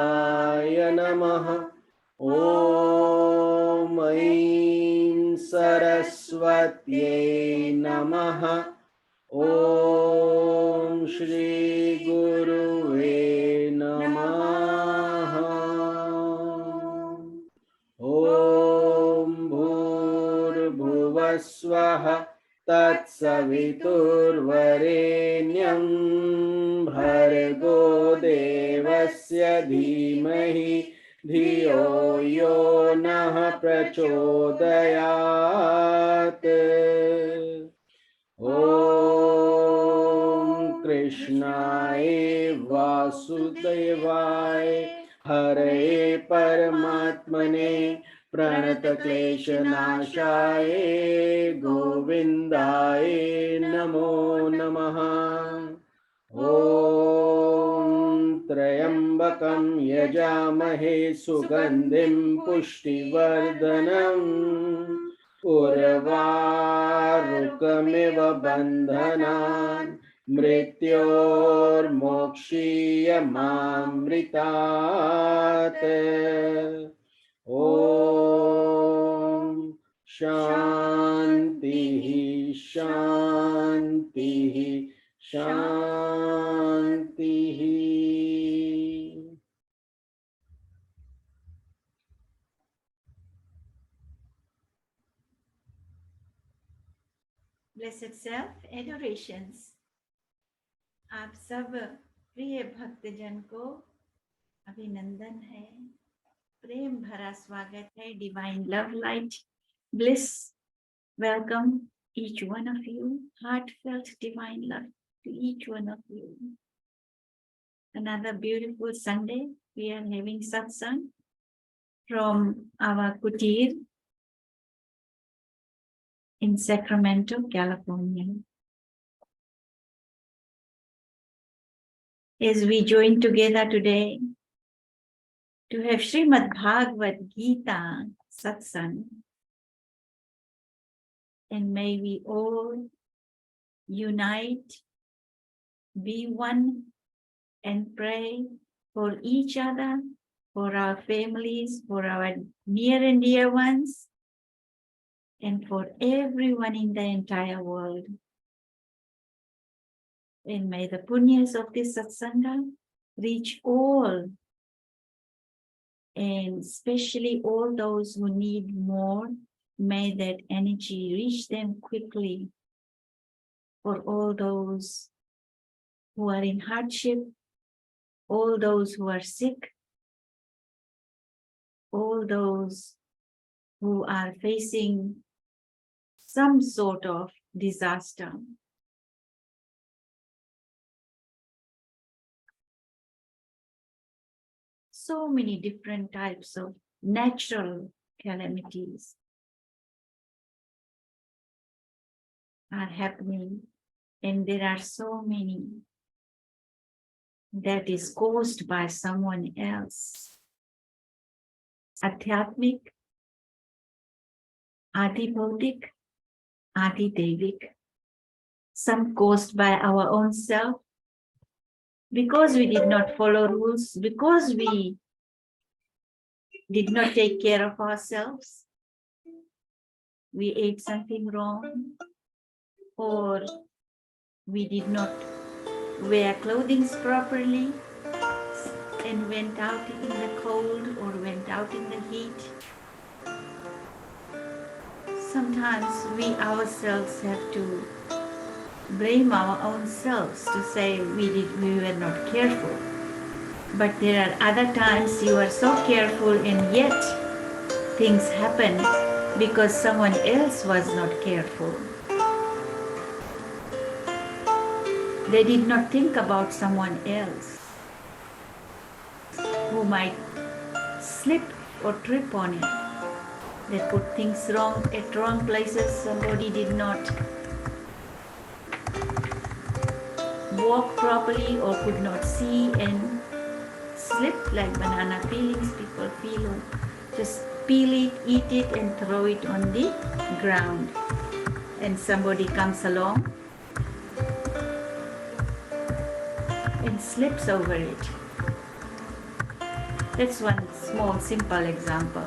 Saraswataya Namaha. Om Aim Saraswatyai Namaha. Om Shri Guruve Namaha. Om Bhurbhuvasvaha Tat Saviturvarenyam Bhargo Devasya Dhimahi Dhiyo Yo Nah Prachodayat. Om Krishnaya Vasudevaya Hare Paramatmane Pranatakleshanashaye Govindaye Namo Namaha. Om Trayambakam Yajamahe Sugandhim Pushtivardhanam Urvarukamiva Bandhanan Mrityor Mokshiyamamritat. Om Shanti Shanti Shanti. Blessed self adorations. आप सब प्रिय भक्तजन को अभिनंदन है, प्रेम भरा स्वागत है. Divine love light bliss, welcome each one of you. Heartfelt divine love to each one of you. Another beautiful Sunday. We are having satsang from our kutir in Sacramento, California. As we join together today to have Srimad Bhagavad Gita Satsang, and may we all unite, be one, and pray for each other, for our families, for our near and dear ones, and for everyone in the entire world. And may the punyas of this satsanga reach all, and especially all those who need more. May that energy reach them quickly. For all those who are in hardship, all those who are sick, all those who are facing some sort of disaster. So many different types of natural calamities are happening, and there are so many that is caused by someone else. Adhyatmik, Adibhautik, Adidevik. Some caused by our own self, because we did not follow rules, because we did not take care of ourselves. We ate something wrong, or we did not wear clothing properly and went out in the cold or went out in the heat. Sometimes we ourselves have to blame our own selves to say we were not careful. But there are other times you are so careful and yet things happen because someone else was not careful. They did not think about someone else who might slip or trip on it. They put things wrong at wrong places. Somebody did not walk properly or could not see and slipped like banana peelings. People peel, just peel it, eat it and throw it on the ground. And somebody comes along and slips over it. That's one small, simple example.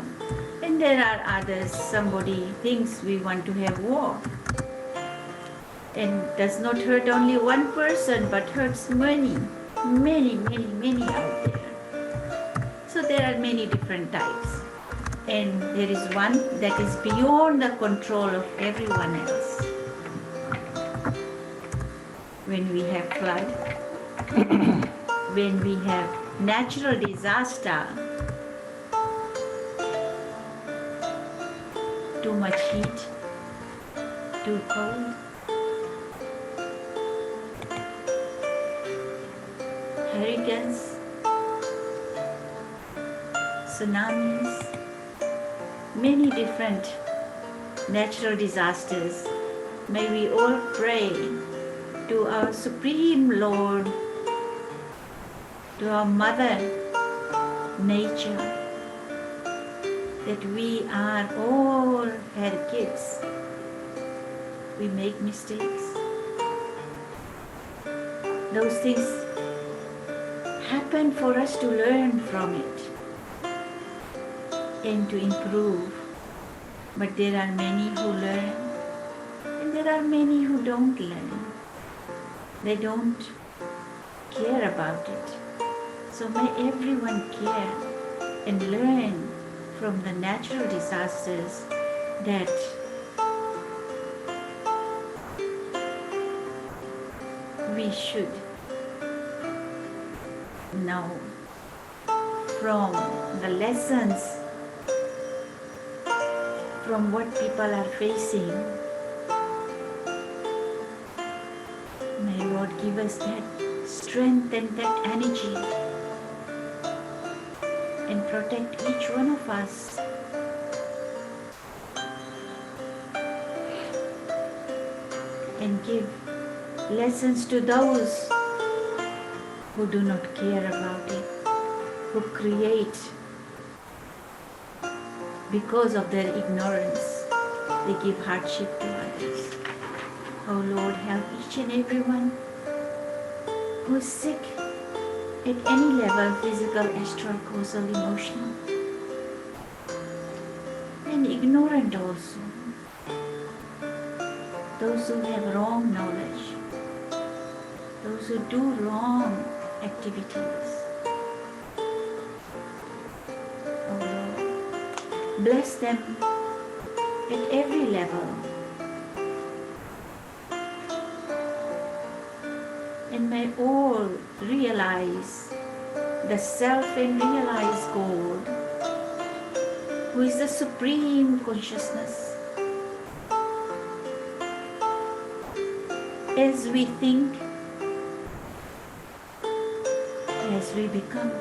And there are others. Somebody thinks we want to have war and does not hurt only one person but hurts many out there. So there are many different types. And there is one that is beyond the control of everyone else. When we have flood, when we have natural disaster, too much heat, too cold, hurricanes, tsunamis, many different natural disasters. May we all pray to our Supreme Lord, to our Mother Nature, that we are all her kids. We make mistakes. Those things happen for us to learn from it and to improve. But there are many who learn and there are many who don't learn. They don't care about it. So may everyone care and learn from the natural disasters that we should know from the lessons from what people are facing. May Lord give us that strength and that energy and protect each one of us. And give lessons to those who do not care about it, who create because of their ignorance. They give hardship to others. Oh Lord, help each and everyone who is sick at any level, physical, astral, causal, emotional, and ignorant also. Those who have wrong knowledge, those who do wrong activities. Oh Lord, bless them at every level. And may all realize the self and realize God, who is the supreme consciousness. As we think, as we become,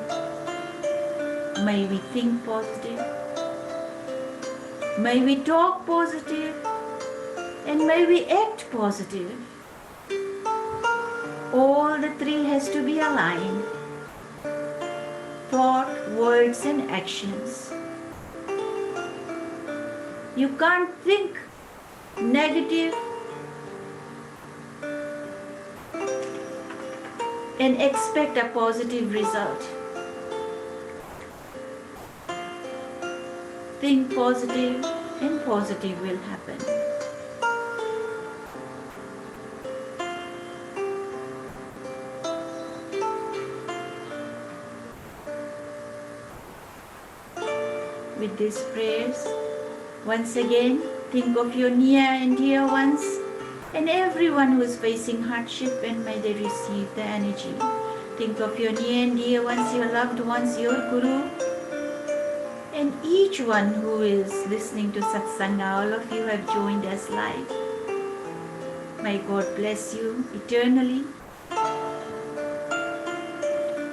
may we think positive, may we talk positive, and may we act positive. All the three has to be aligned: thought, words, and actions. You can't think negative and expect a positive result. Think positive and positive will happen. With these prayers, once again, think of your near and dear ones and everyone who is facing hardship, and may they receive the energy. Think of your near and dear ones, your loved ones, your Guru, and each one who is listening to Satsang. All of you have joined us live. May God bless you eternally.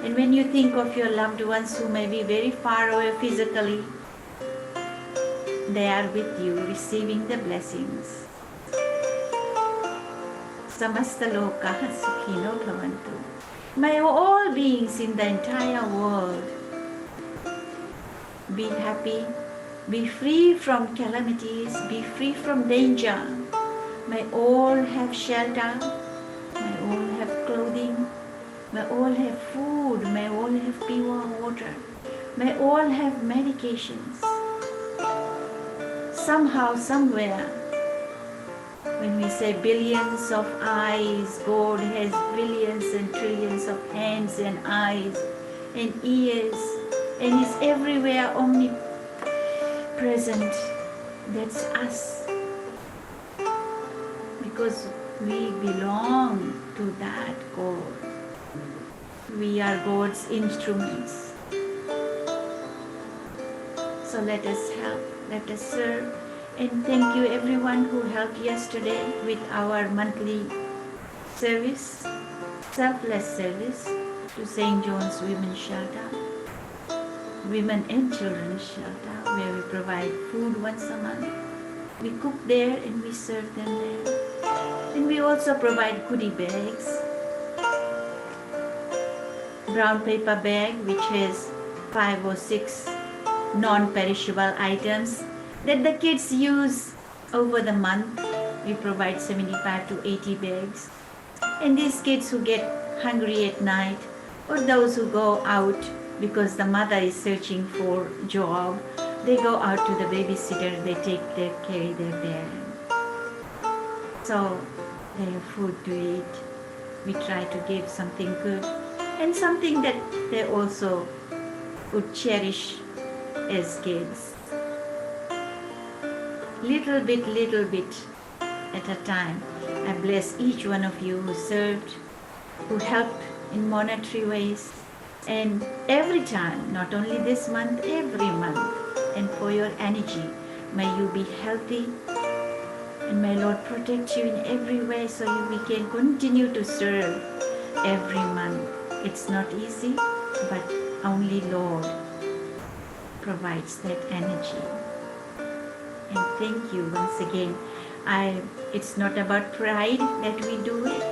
And when you think of your loved ones who may be very far away physically, they are with you, receiving the blessings. Samasta lokaha sukhino bhavantu. May all beings in the entire world be happy, be free from calamities, be free from danger. May all have shelter, may all have clothing, may all have food, may all have pure water. may all have medications. Somehow, somewhere, when we say billions of eyes, God has billions and trillions of hands and eyes and ears and is everywhere omnipresent. That's us. Because we belong to that God. We are God's instruments. So let us help, let us serve. And thank you everyone who helped yesterday with our monthly service, selfless service to St. John's Women's Shelter, Women and Children's Shelter, where we provide food once a month. We cook there and we serve them there. And we also provide goodie bags, brown paper bag which has 5 or 6 non-perishable items that the kids use over the month. We provide 75 to 80 bags. And these kids who get hungry at night, or those who go out because the mother is searching for a job, they go out to the babysitter, they carry their bag. So they have food to eat. We try to give something good and something that they also would cherish as kids. Little bit at a time. I bless each one of you who served, who helped in monetary ways, and every time, not only this month, every month, and for your energy. May you be healthy, and may Lord protect you in every way so we can continue to serve every month. It's not easy, but only Lord provides that energy. And thank you once again. It's not about pride that we do it.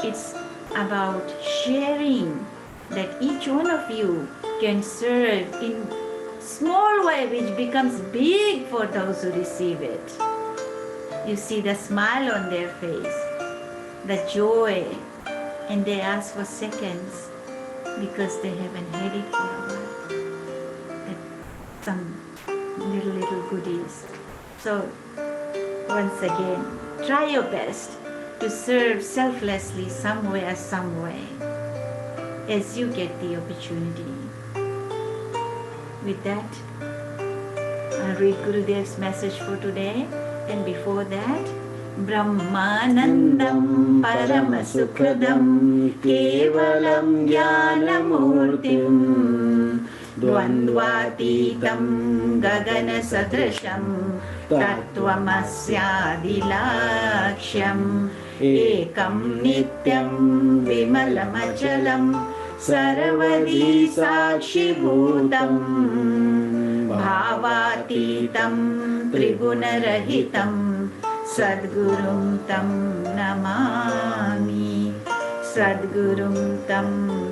It's about sharing that each one of you can serve in small way which becomes big for those who receive it. You see the smile on their face, the joy, and they ask for seconds because they haven't had it for a while. Some little goodies. So once again, try your best to serve selflessly somewhere, some way, as you get the opportunity. With that, I'll read Gurudev's message for today, and before that, Brahmanandam Paramasukhadam Kevalam Jnanamurtim Dvandvatitam Gagana Sadrasham Tattvamasyaadilaksham Ekam Nityam Vimalamachalam Saravadi Sakshibhutam Bhavatitam Trigunarahitam Sadgurum Tam Namami Sadgurum Tam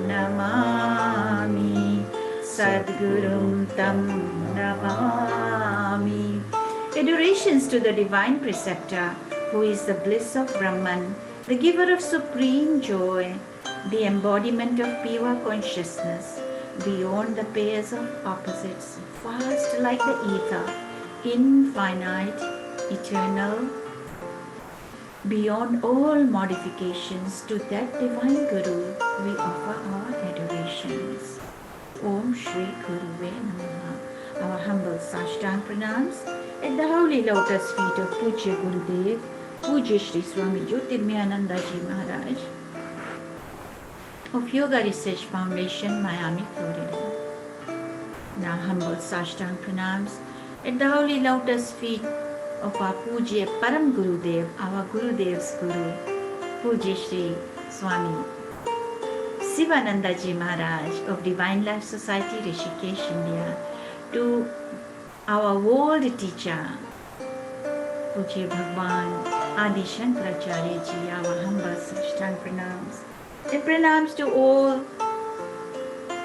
Namami Sadgurum Tam Namami. Adorations to the Divine Preceptor, who is the bliss of Brahman, the giver of supreme joy, the embodiment of pure consciousness, beyond the pairs of opposites, vast like the ether, infinite, eternal, beyond all modifications. To that Divine Guru we offer our adorations. Om Shri Guruve Namaha. Our humble Sashtang pranams at the holy lotus feet of Pujya Gurudev, Pujya Shri Swami Nikhilananda Ji Maharaj of Yoga Research Foundation, Miami, Florida. Now humble Sashtang pranams at the holy lotus feet of our Pujya Param Gurudev, our Gurudev's Guru, Pujya Shri Swami Sivananda Ji Maharaj of Divine Life Society, Rishikesh, India, to our world teacher, Pujya Bhagwan Adi Shankaracharya Ji, our humble Sashtang pranams. And pranams to all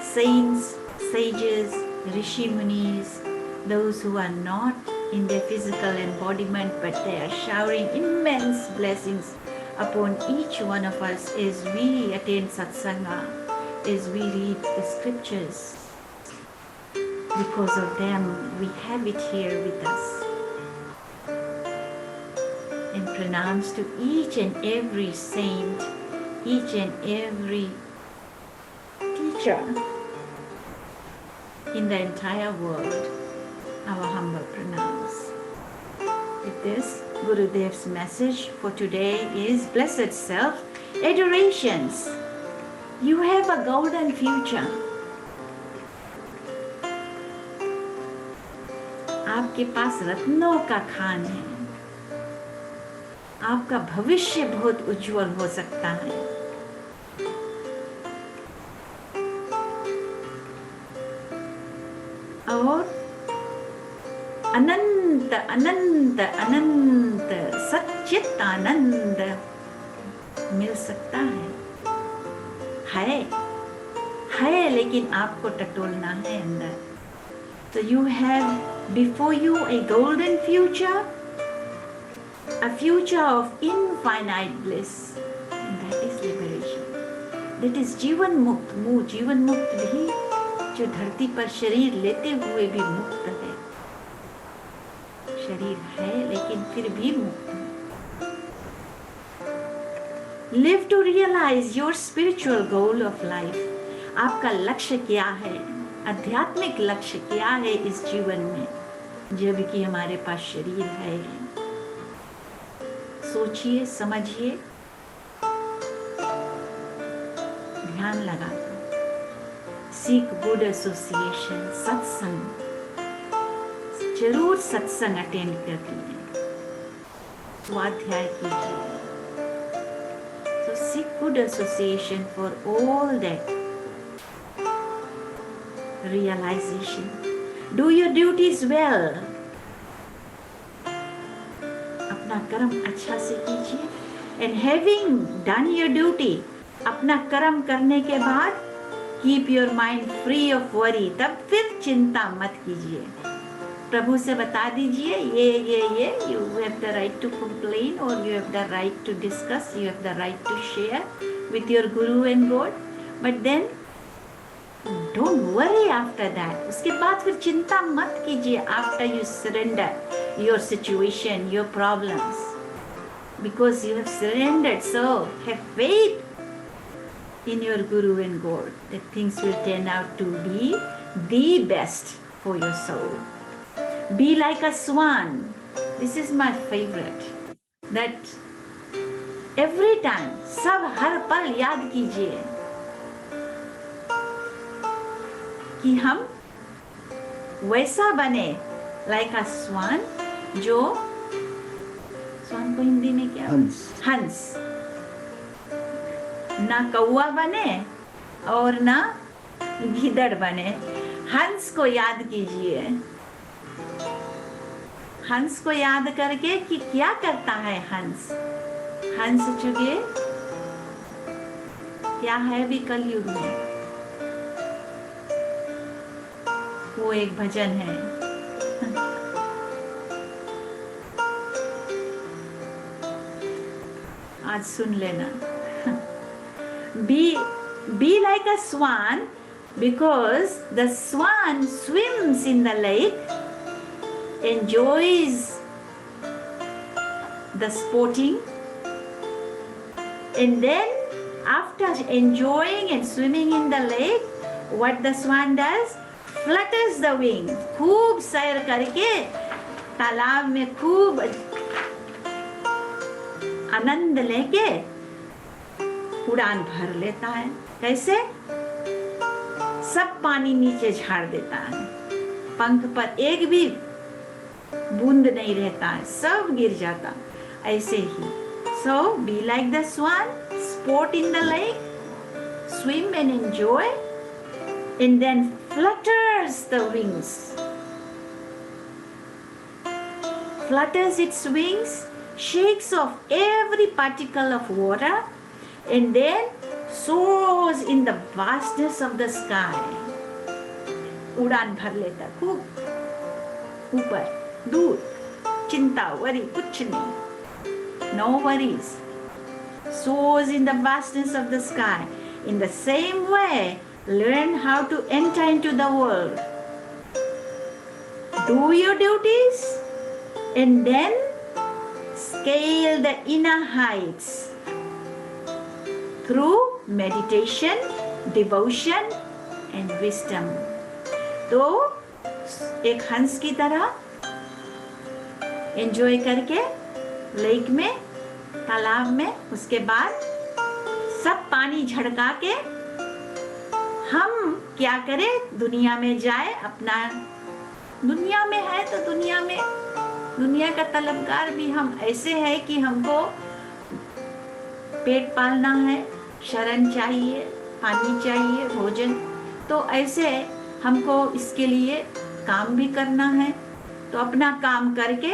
saints, sages, Rishi Munis, those who are not in their physical embodiment, but they are showering immense blessings upon each one of us as we attend Satsanga, as we read the scriptures. Because of them, we have it here with us. And pranams to each and every saint, each and every teacher in the entire world. Our humble pranams. With this, Gurudev's message for today is Blessed Self, adorations. You have a golden future. आपके पास रत्नों का खान है. आपका भविष्य बहुत उज्जवल हो सकता है. और अनंत अनंत अनंत सच्चित आनंद मिल सकता है लेकिन आपको टटोलना है अंदर. So you have before you a golden future, a future of infinite bliss, and that is liberation. That is जीवन मुक्त. जीवन मुक्त भी जो धरती पर शरीर लेते हुए भी मुक्त है. शरीर है लेकिन फिर भी मुक्त है. Live to realize your spiritual goal of life. आपका लक्ष्य क्या है? आध्यात्मिक लक्ष्य क्या है इस जीवन में, जबकि हमारे पास शरीर है. सोचिए, समझिए, ध्यान लगाकर. Seek good association, सत्संग. जरूर सत्संग अटेंड करिए, स्वाध्याय कीजिए. So seek good association for all that realization. Do your duties well. अपना कर्म अच्छा से कीजिए. And having done your duty, अपना कर्म करने के बाद keep your mind free of worry. तब फिर चिंता मत कीजिए. प्रभु से बता दीजिए ये you have the right to complain, or you have the right to discuss, you have the right to share with your guru and God. But then don't worry after that. उसके बाद फिर चिंता मत कीजिए after you surrender your situation, your problems. Because you have surrendered, so have faith in your Guru and God that things will turn out to be the best for your soul. Be like a swan. This is my favorite. That every time, सब हर पल याद कीजिए कि हम वैसा बने like a swan, जो स्वान को हिंदी में क्या? हंस. ना कौवा बने और ना गीदड़ बने. हंस को याद कीजिए. हंस को याद करके कि क्या करता है हंस. हंस चुके क्या है भी कलयुग में. वो एक भजन है. आज सुन लेना. Be like a swan, because the swan swims in the lake, enjoys the sporting, and then after enjoying and swimming in the lake, what the swan does? Flutters the wing. खूब सैर करके तालाब में खूब आनंद लेके उड़ान भर लेता है. कैसे? सब पानी नीचे झाड़ देता है. पंख पर एक भी बूंद नहीं रहता है, सब गिर जाता. ऐसे ही. So be like the swan, sport in the lake, swim and enjoy, and then flutters the wings. Flutters its wings, shakes off every particle of water, and then soars in the vastness of the sky. उड़ान भर लेता खूब ऊपर, दूर. चिंता worry कुछ नहीं. No worries. Soars in the vastness of the sky. In the same way, learn how to enter into the world. do your duties, and then scale the inner heights through meditation, devotion and wisdom. तो एक हंस की तरह enjoy करके lake में, तालाब में, उसके बाद सब पानी झड़का के हम क्या करें, दुनिया में जाए, अपना दुनिया में है तो दुनिया का तलबगार भी हम ऐसे है कि हमको पेट पालना है, शरण चाहिए, पानी चाहिए, भोजन, तो ऐसे हमको इसके लिए काम भी करना है। तो अपना काम करके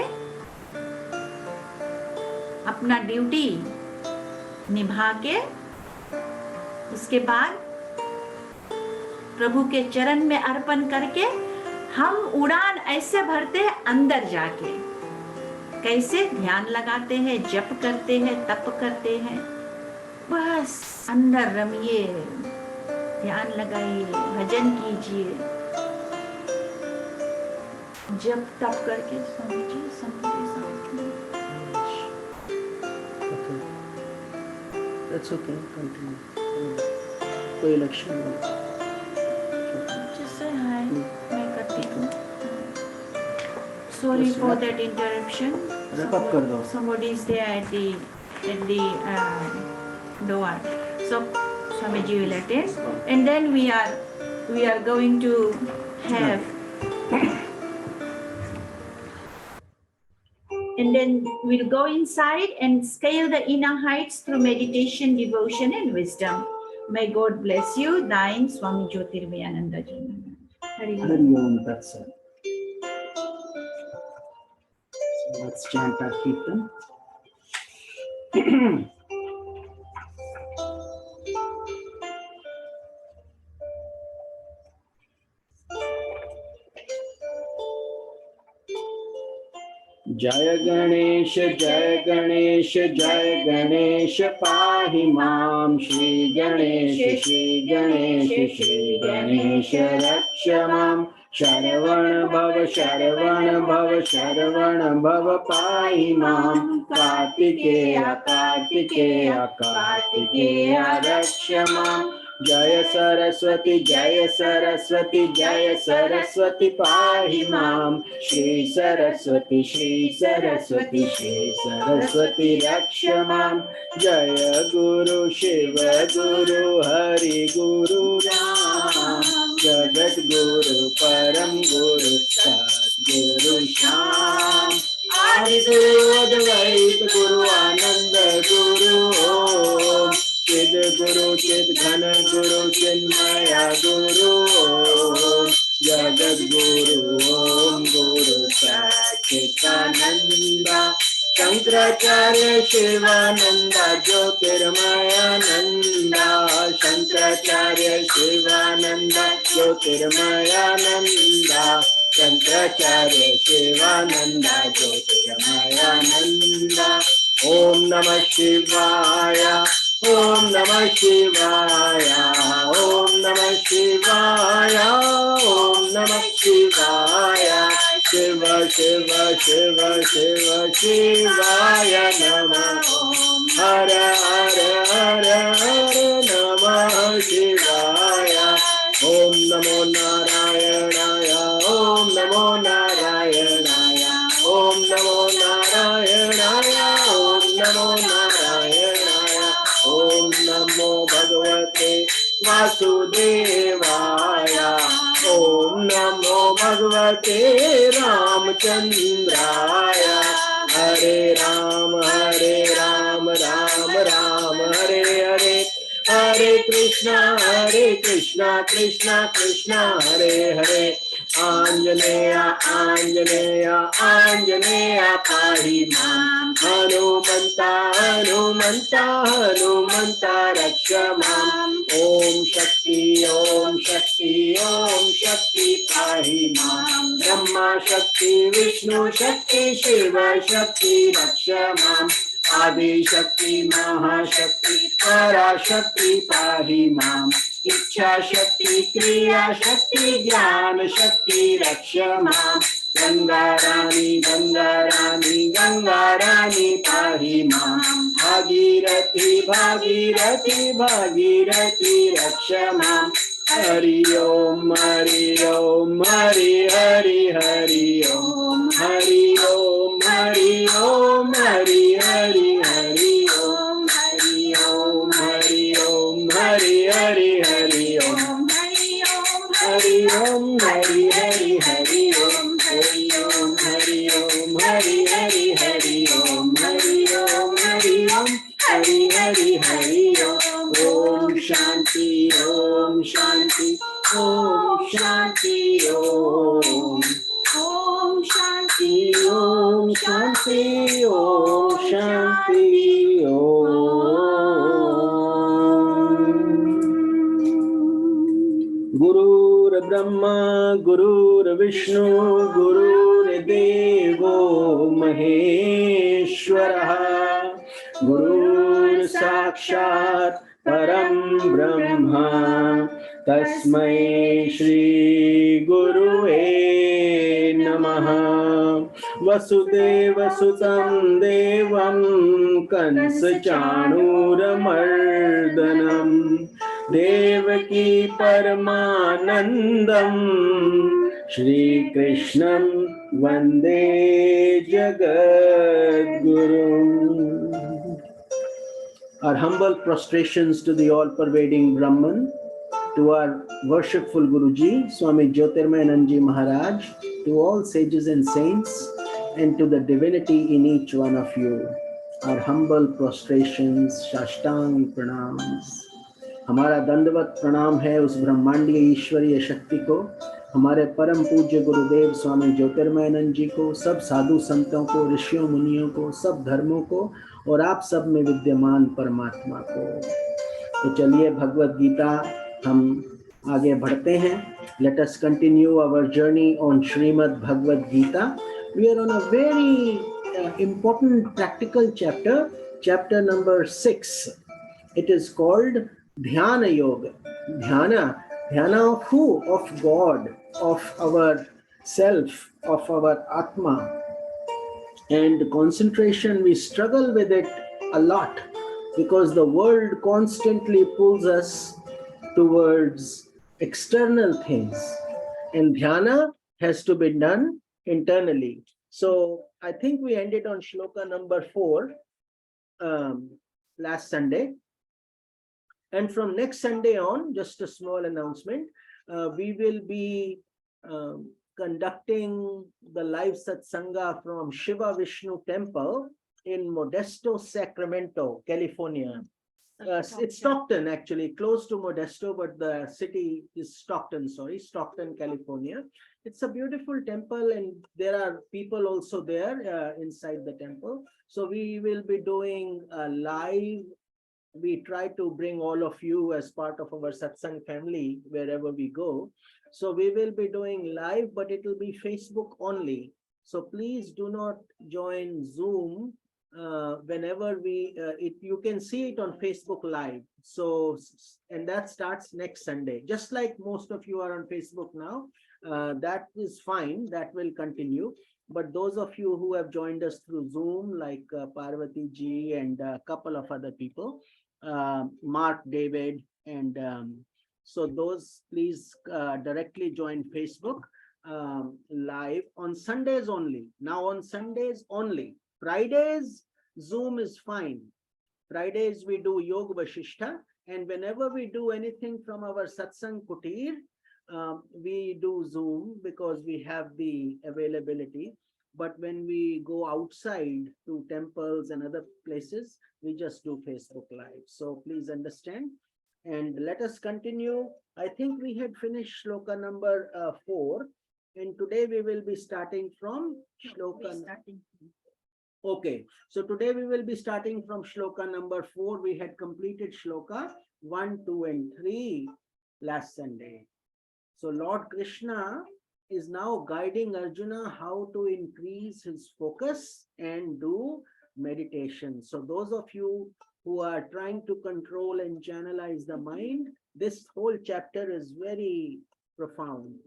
अपना ड्यूटी निभा के उसके बाद प्रभु के चरण में अर्पण करके हम उड़ान ऐसे भरते हैं अंदर जाके। कैसे? ध्यान लगाते हैं, जप करते हैं, तप करते हैं, बस अंदर रमिए, ध्यान लगाइए, भजन कीजिए, जप तप करके समझिए, That's okay. Continue. कोई लक्ष्य नहीं। Just say hi. मैं करती हूँ। Sorry for that interruption. Wrap up कर दो। Somebody is there at the door. So Swamiji will attend, and then we are going to have. And then we'll go inside and scale the inner heights through meditation, devotion and wisdom. May God bless you. Thine, Swami Jyotirmayananda Ji. Hari Om Tat Sat. So let's chant our Kirtan. जय गणेश जय गणेश जय गणेश पाहि मां। श्री गणेश श्री गणेश रक्ष मां। शरवण भव शरवण भव शरवण भव पाहि मां। कार्तिकेय कार्तिकेय कार्तिकेय रक्ष मां। जय सरस्वती जय सरस्वती जय सरस्वती पाहि मां। श्री सरस्वती श्री सरस्वती रक्ष मां। जय गुरु शिव गुरु हरि गुरु राम। जगत गुरु परम गुरु सद्गुरु श्याम। आदि गुरु अद्वैत गुरु आनंद गुरु ओम। चिद गुरु चिद घन गुरु चिन्मय गुरु ओम। जगत गुरु ओम गुरु सच्चिदानंदा। शंकराचार्य शिवानंदा ज्योतिर्मयानंदा। शंकराचार्य शिवानंदा ज्योतिर्मयानंदा। शंकराचार्य शिवानंदा ज्योतिर्मयानंदा। ओम नमः शिवाय ओम नमः शिवाय ओम नमः शिवाय ओम नमः शिवाय। शिव शिव शिव शिव शिवाय नमः। हर हर हर हर नमः शिवाय। ओम नमो नारायणाय ओम नमो नारायणाय ओम नमो नारायणाय ओम नमो नारायणाय। ओम नमो भगवते वासुदेवाय। ओम नमो भगवते रामचंद्राय। हरे राम राम राम हरे हरे। हरे कृष्णा कृष्णा कृष्णा हरे हरे। आंजनेय आंजनेय आंजनेय पाहि मां। हनुमंता हनुमंता हनुमंता रक्ष मां। ओम शक्ति पाहि मां। ब्रह्मा शक्ति विष्णु शक्ति शिव शक्ति रक्ष मां। आदि शक्ति महाशक्ति पराशक्ति पाहि मां। इच्छा शक्ति क्रिया शक्ति ज्ञान शक्ति रक्ष मां। Gangarani, Gangarani, Gangarani, Pahi Mam. Bhagirathi, Bhagirathi, Bhagirathi, Raksha Mam. Hari Om, Hari Om, Hari Hari, Hari Om, Hari Om, Hari Om, Hari Hari, Hari Om, Hari Om, Hari Om, Hari Hari, Hari Om, Hari Om, Hari Hari, Hari Om, Hari Om, Hari Om, Hari Hari, Hari Om, Hari Om, Hari Om, Hari Hari, Hari Om. Om Shanti, Om Shanti, Om Shanti, Om. Om Shanti, Om Shanti, Om Shanti, Om. Gurur Brahma, Gurur Vishnu, Gurur Devo Maheshwara, Gurur Sakshat Param Brahma, Tasmai Shri Guruve Namaha. Vasudeva Sutam Devam Kansa Chanuramardanam, Devaki Paramanandam, Shri Krishnam Vande Jagat Guru. Our humble prostrations to the all-pervading Brahman, to our worshipful Guruji, Swami Jyotirmayananji Maharaj, to all sages and saints, and to the divinity in each one of you. Our humble prostrations, Shashtang pranams. हमारा दंडवत प्रणाम है उस ब्रह्मांडीय ईश्वरीय शक्ति को, हमारे परम पूज्य गुरुदेव स्वामी ज्योतिर्मयानंद जी को, सब साधु संतों को, ऋषियों मुनियों को, सब धर्मों को, और आप सब में विद्यमान परमात्मा को। तो चलिए भगवद गीता हम आगे बढ़ते हैं. Let us continue our journey on Srimad Bhagavad Gita. We are on a very important practical chapter, chapter number 6. It is called Dhyana Yoga. Dhyana of who? Of God, of our self, of our Atma. And concentration, we struggle with it a lot because the world constantly pulls us towards external things, and dhyana has to be done internally. So I think we ended on shloka number 4 last Sunday, and from next Sunday on, just a small announcement, we will be conducting the live satsanga from Shiva Vishnu Temple in Modesto, Sacramento, California. It's Stockton, actually, close to Modesto, but the city is Stockton, California. It's a beautiful temple, and there are people also there inside the temple. So we will be doing a live. We try to bring all of you as part of our Satsang family wherever we go. So we will be doing live, but it will be Facebook only. So please do not join Zoom. Whenever you can see it on Facebook Live. So, and that starts next Sunday. Just like most of you are on Facebook now, that is fine. That will continue. But those of you who have joined us through Zoom, like Parvati ji and a couple of other people, Mark, David, and so those, please directly join Facebook Live on Sundays only. Now on Sundays only. Fridays, Zoom is fine. Fridays we do Yoga Vashishtha, and whenever we do anything from our Satsang Kutir, we do Zoom because we have the availability. But when we go outside to temples and other places, we just do Facebook Live. So please understand. And let us continue. I think we had finished shloka number 4, and today we will be starting from shloka. Okay, so today we will be starting from shloka number 4. We had completed shloka 1, 2, and 3 last Sunday. So Lord Krishna is now guiding Arjuna how to increase his focus and do meditation. So those of you who are trying to control and channelize the mind, this whole chapter is very profound.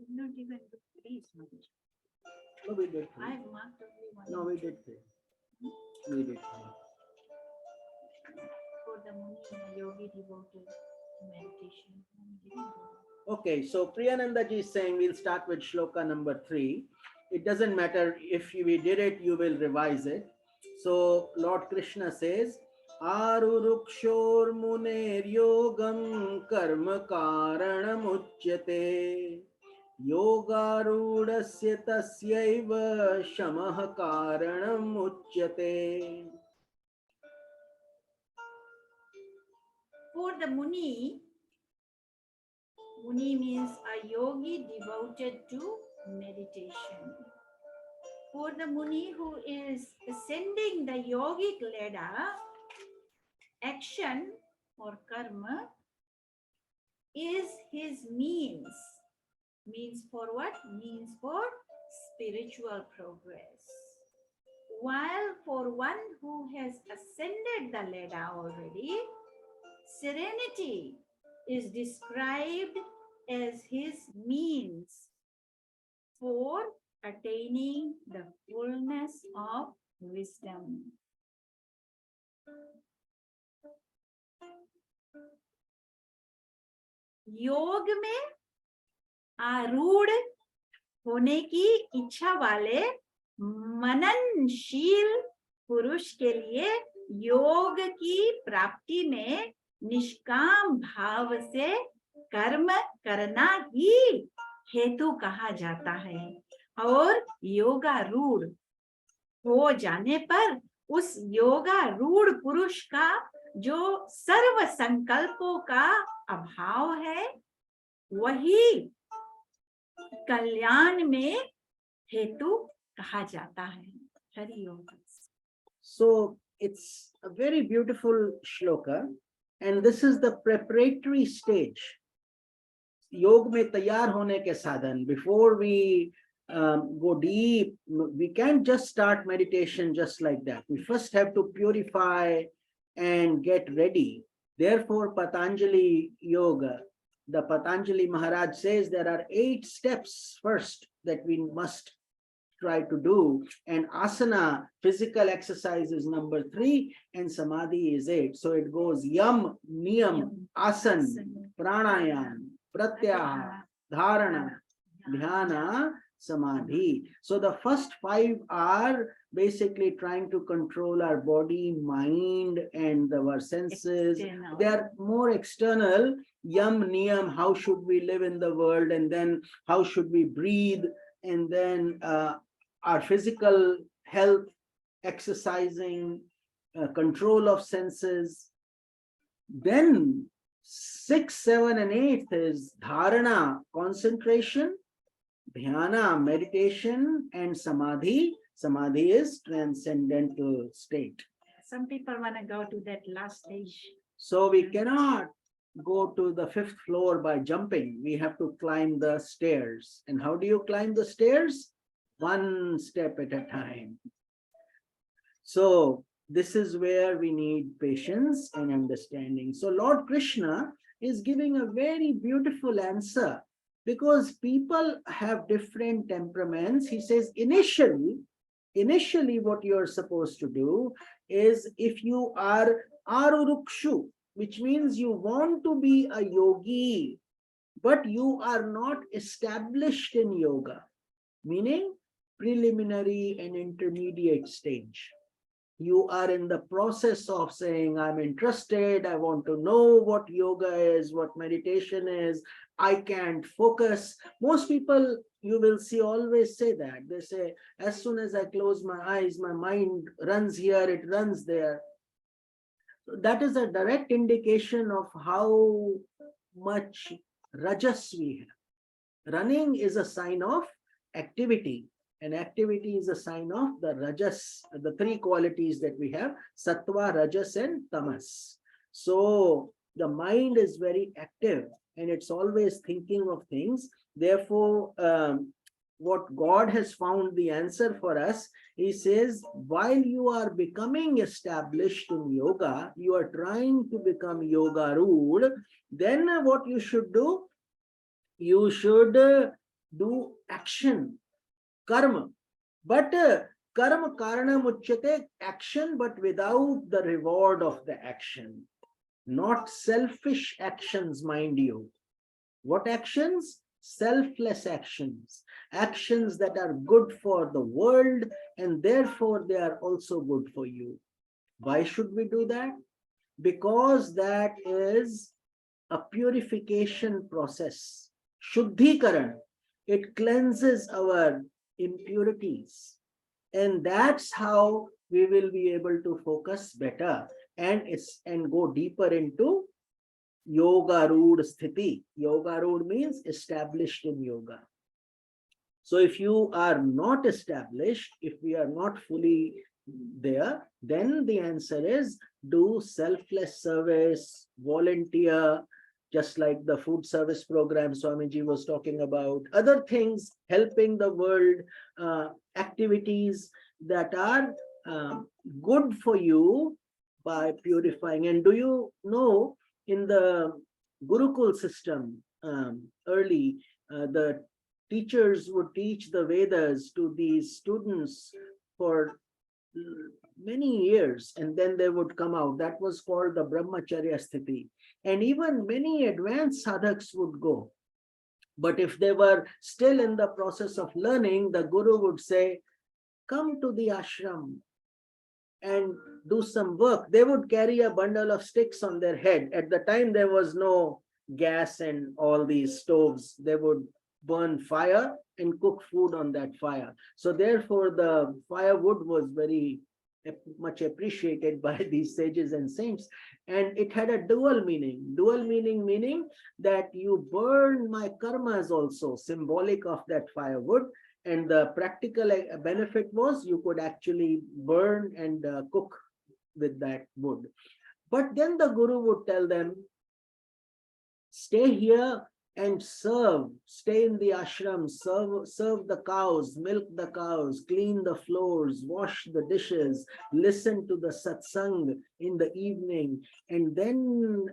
No, we did I three. marked only one. No, we did three. We did three. For the Muni Yogi devoted to meditation. Okay, so Priyanandaji is saying we'll start with shloka number 3. It doesn't matter if we did it, you will revise it. So Lord Krishna says, Arurukshor muner yogam karma karanam uchyate yogarudasya tasyaiva shamah karanam uchyate. For the Muni, Muni means a yogi devoted to meditation. For the Muni who is ascending the yogic ladder, action or karma is his means. Means for what? Means for spiritual progress. While for one who has ascended the ladder already, serenity is described as his means for attaining the fullness of wisdom. योग में आरूढ़ होने की इच्छा वाले मननशील पुरुष के लिए योग की प्राप्ति में निष्काम भाव से कर्म करना ही हेतु कहा जाता है और योगारूढ़ हो जाने पर उस योगारूढ़ पुरुष का जो सर्व संकल्पों का अभाव है वही कल्याण में हेतु कहा जाता है. हरि ओम. So it's a very beautiful shloka, and this is the preparatory stage. Yog में तैयार होने के साधन. Before we go deep, we can't just start meditation just like that. We first have to purify and get ready. Therefore, Patanjali Yoga, the Patanjali Maharaj says there are 8 steps first that we must try to do, and asana, physical exercise, is number 3, and samadhi is 8. So it goes yam, niyam, asan, pranayam, pratyahara, dharana, dhyana, samadhi. So the first 5 are basically trying to control our body, mind, and our senses. External. They are more external. Yam, niyam, how should we live in the world, and then how should we breathe, and then our physical health, exercising, control of senses. Then 6, 7, and 8 is dharana, concentration, dhyana, meditation, and samadhi. Samadhi is transcendental state. Some people want to go to that last stage. So we cannot go to the 5th floor by jumping. We have to climb the stairs. And how do you climb the stairs? One step at a time. So this is where we need patience and understanding. So Lord Krishna is giving a very beautiful answer, because people have different temperaments. He says initially what you're supposed to do is, if you are arurukshu, which means you want to be a yogi, but you are not established in yoga, meaning preliminary and intermediate stage. You are in the process of saying, I'm interested, I want to know what yoga is, what meditation is, I can't focus. Most people, you will see, always say that. They say, as soon as I close my eyes, my mind runs here, it runs there. So that is a direct indication of how much rajas we have. Running is a sign of activity. And activity is a sign of the rajas, the 3 qualities that we have, sattva, rajas, and tamas. So the mind is very active and it's always thinking of things. Therefore, what God has found the answer for us, he says, while you are becoming established in yoga, you are trying to become yoga ruled, then what you should do? You should do action. karma. But karma karana muchyate, action, but without the reward of the action. Not selfish actions, mind you. What actions? Selfless actions. Actions that are good for the world, and therefore they are also good for you. Why should we do that? Because that is a purification process. Shuddhikaran. It cleanses our impurities. And that's how we will be able to focus better and go deeper into yoga rood sthiti. Yoga rood means established in yoga. So if you are not established, if we are not fully there, then the answer is do selfless service, volunteer, just like the food service program Swamiji was talking about, other things, helping the world, activities that are good for you by purifying. And do you know, in the Gurukul system, early, the teachers would teach the Vedas to these students for many years, and then they would come out. That was called the Brahmacharya Sthiti. And even many advanced sadhaks would go. But if they were still in the process of learning, the Guru would say, come to the ashram and do some work. They would carry a bundle of sticks on their head. At the time, there was no gas and all these stoves. They would burn fire and cook food on that fire. So therefore, the firewood was very much appreciated by these sages and saints. And it had a dual meaning. Dual meaning, meaning that you burn my karmas also, symbolic of that firewood. And the practical benefit was you could actually burn and cook with that wood. But then the Guru would tell them, stay here and serve, stay in the ashram, serve the cows, milk the cows, clean the floors, wash the dishes, listen to the satsang in the evening, and then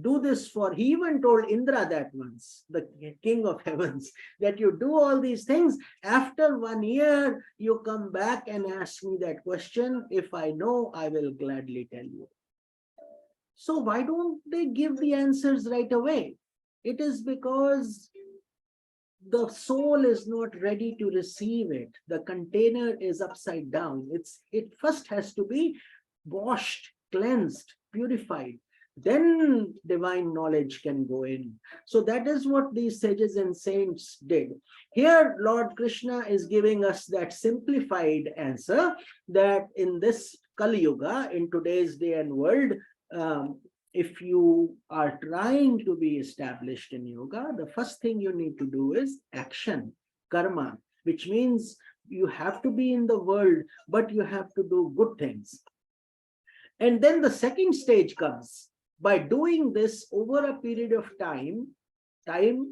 do this for, he even told Indra that once, the king of heavens, that you do all these things. After 1 year, you come back and ask me that question. If I know, I will gladly tell you. So why don't they give the answers right away? It is because the soul is not ready to receive it. The container is upside down. It first has to be washed, cleansed, purified. Then divine knowledge can go in. So that is what these sages and saints did. Here, Lord Krishna is giving us that simplified answer that in this Kali Yuga, in today's day and world, if you are trying to be established in yoga, the first thing you need to do is action, karma, which means you have to be in the world, but you have to do good things. And then the second stage comes. By doing this over a period of time,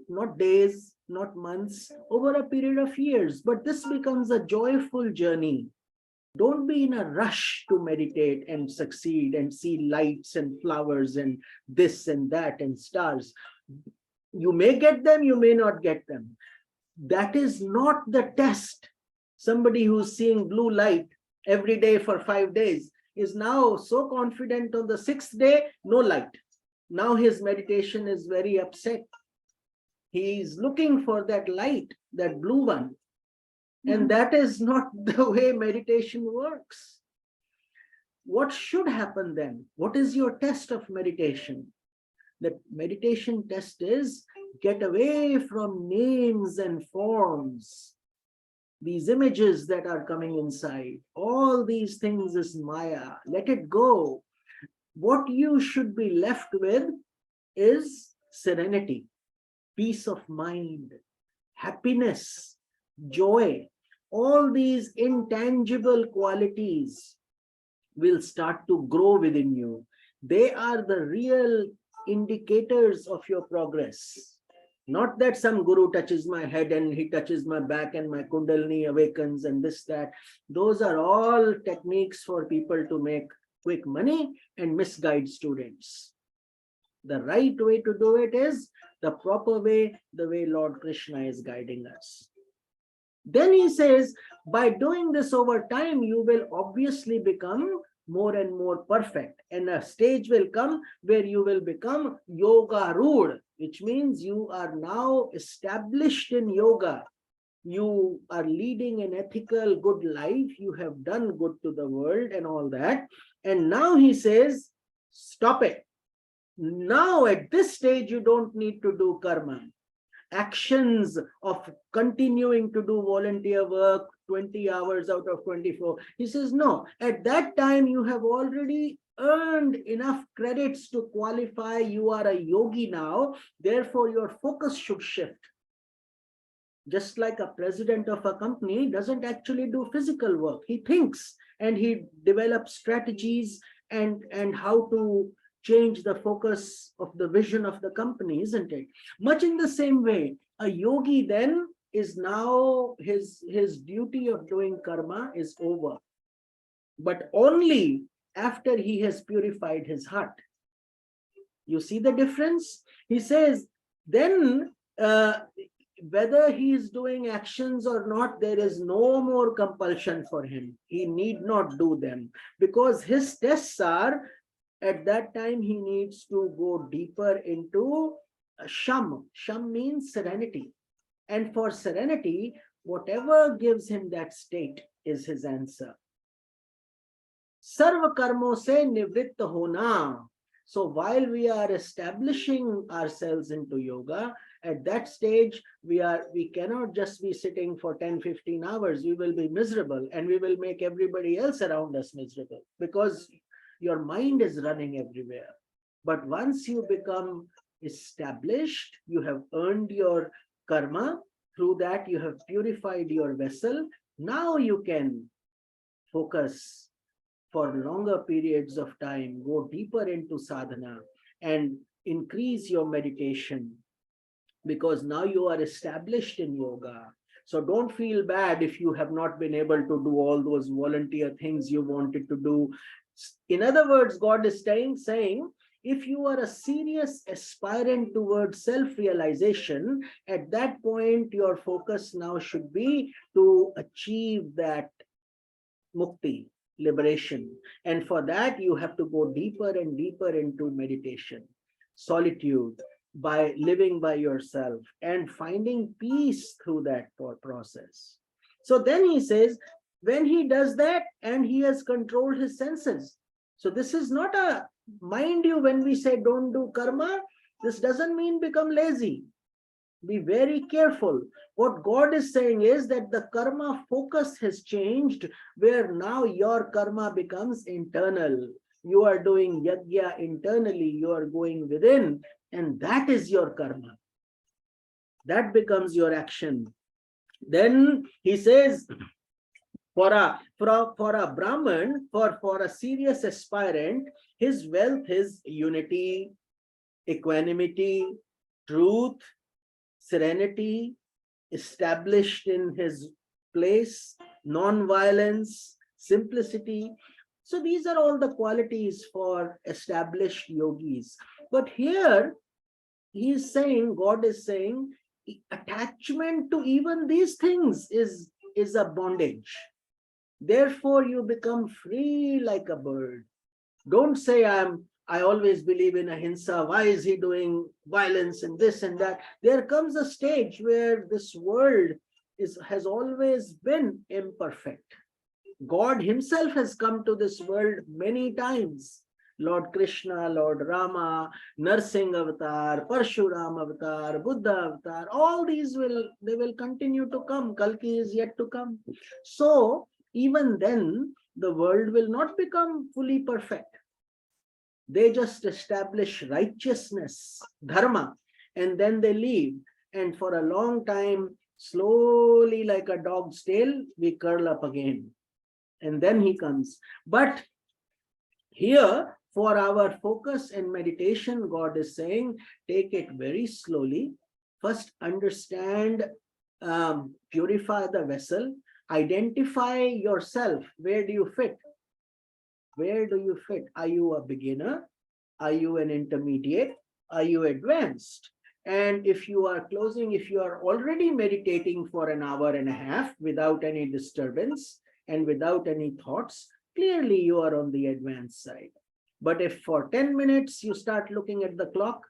not days, not months, over a period of years, but this becomes a joyful journey. Don't be in a rush to meditate and succeed and see lights and flowers and this and that and stars. You may get them, you may not get them. That is not the test. Somebody who's seeing blue light every day for 5 days is now so confident on the 6th day, no light. Now his meditation is very upset. He is looking for that light, that blue one. And that is not the way meditation works. What should happen then? What is your test of meditation? The meditation test is get away from names and forms. These images that are coming inside, all these things is Maya. Let it go. What you should be left with is serenity, peace of mind, happiness, joy. All these intangible qualities will start to grow within you. They are the real indicators of your progress. Not that some guru touches my head and he touches my back and my kundalini awakens and this, that. Those are all techniques for people to make quick money and misguide students. The right way to do it is the proper way, the way Lord Krishna is guiding us. Then he says, by doing this over time, you will obviously become more and more perfect. And a stage will come where you will become yoga rud, which means you are now established in yoga. You are leading an ethical, good life. You have done good to the world and all that. And now he says, stop it. Now at this stage, you don't need to do karma. Actions of continuing to do volunteer work 20 hours out of 24. He says, no, at that time you have already earned enough credits to qualify. You are a yogi now. Therefore, your focus should shift. Just like a president of a company doesn't actually do physical work. He thinks and he develops strategies and how to change the focus of the vision of the company, isn't it? Much in the same way, a yogi then is now his duty of doing karma is over, but only after he has purified his heart. You see the difference? He says, then whether he is doing actions or not, there is no more compulsion for him. He need not do them because his tests are, at that time, he needs to go deeper into sham. Sham means serenity. And for serenity, whatever gives him that state is his answer. Sarva karmo se nivritta hona. So while we are establishing ourselves into yoga, at that stage, we cannot just be sitting for 10-15 hours. We will be miserable and we will make everybody else around us miserable because your mind is running everywhere. But once you become established, you have earned your karma. Through that, you have purified your vessel. Now you can focus for longer periods of time, go deeper into sadhana and increase your meditation because now you are established in yoga. So don't feel bad if you have not been able to do all those volunteer things you wanted to do. In other words, God is saying, if you are a serious aspirant towards self-realization, at that point, your focus now should be to achieve that mukti, liberation. And for that, you have to go deeper and deeper into meditation, solitude, by living by yourself and finding peace through that process. So then he says, when he does that and he has controlled his senses. So this is not a, mind you, when we say don't do karma, this doesn't mean become lazy. Be very careful. What God is saying is that the karma focus has changed, where now your karma becomes internal. You are doing yajna internally, you are going within, and that is your karma. That becomes your action. Then he says, for a Brahman, for a serious aspirant, his wealth is unity, equanimity, truth, serenity, established in his place, non-violence, simplicity. So these are all the qualities for established yogis. But here he is saying, God is saying, attachment to even these things is a bondage. Therefore, you become free like a bird. Don't say, I always believe in ahimsa. Why is he doing violence and this and that? There comes a stage where this world has always been imperfect. God himself has come to this world many times. Lord Krishna, Lord Rama, Narsingh Avatar, Parshuram Avatar, Buddha Avatar, all these will continue to come. Kalki is yet to come. So even then, the world will not become fully perfect. They just establish righteousness, dharma, and then they leave. And for a long time, slowly like a dog's tail, we curl up again. And then he comes. But here, for our focus and meditation, God is saying, take it very slowly. First, understand, purify the vessel, identify yourself. Where do you fit? Where do you fit? Are you a beginner? Are you an intermediate? Are you advanced? And if you are closing, if you are already meditating for an hour and a half without any disturbance and without any thoughts, clearly you are on the advanced side. But if for 10 minutes you start looking at the clock,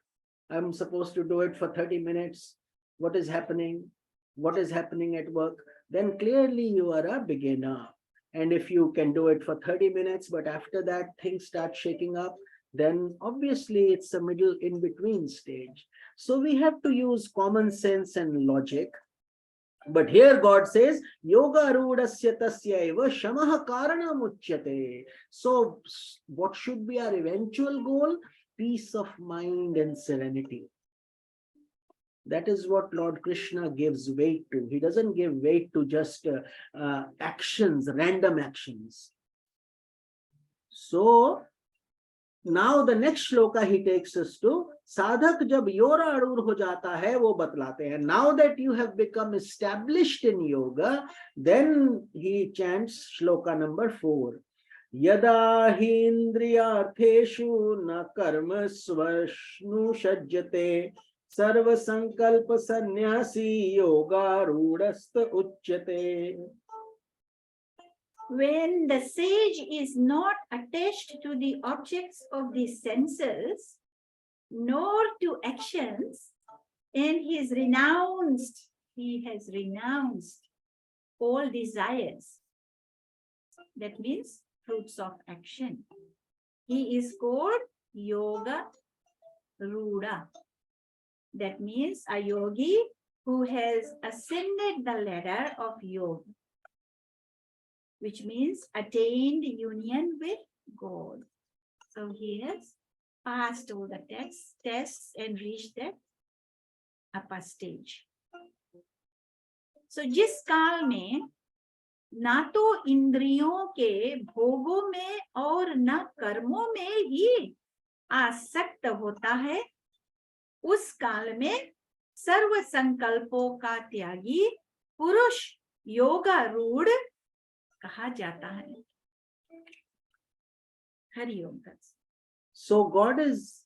I'm supposed to do it for 30 minutes, what is happening? What is happening at work? Then clearly you are a beginner. And if you can do it for 30 minutes, but after that things start shaking up, then obviously it's a middle in between stage. So we have to use common sense and logic. But here God says, Yoga Rudasya Tasyaiva Shamaha Karanam Uchyate. So what should be our eventual goal? Peace of mind and serenity. That is what Lord Krishna gives weight to. He doesn't give weight to just actions, random actions. So now the next shloka he takes us to, sadhak jab yora arur ho jata hai, wo batlate hain. Now that you have become established in yoga, then he chants shloka number 4. Yada hi indriyartheshu na karma svashnu shajjate sarva sankalpa sannyasi yoga rudasta uchyate. When the sage is not attached to the objects of the senses, nor to actions, and he has renounced all desires. That means fruits of action. He is called Yoga Ruda. That means a yogi who has ascended the ladder of yoga, which means attained union with God. So he has passed all the tests and reached that upper stage. So जिस काल में ना तो इंद्रियों के भोगों में और न कर्मों में ही आसक्त होता है, उस काल में सर्व संकल्पों का त्यागी पुरुष योगारूढ़ कहा जाता है. Hariom. So God is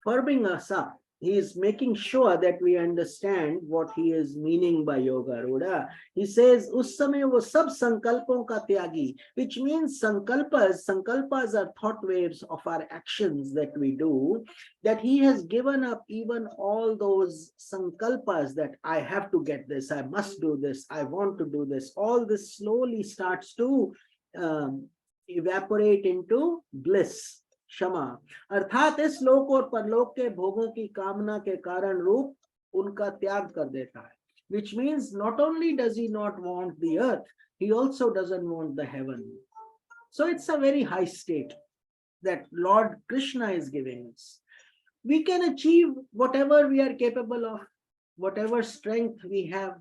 firming us up. He is making sure that we understand what he is meaning by yoga rudha. He says, us samay wo sab sankalpon ka tyagi, which means sankalpas are thought waves of our actions that we do, that he has given up even all those sankalpas that I have to get this, I must do this, I want to do this. All this slowly starts to evaporate into bliss. क्षमा अर्थात इस लोक और परलोक के भोगों की कामना के कारण रूप उनका त्याग कर देता है. Which means not only does he not want the earth, he also doesn't want the heaven. So it's a very high state that Lord Krishna is giving us. We can achieve whatever we are capable of, whatever strength we have,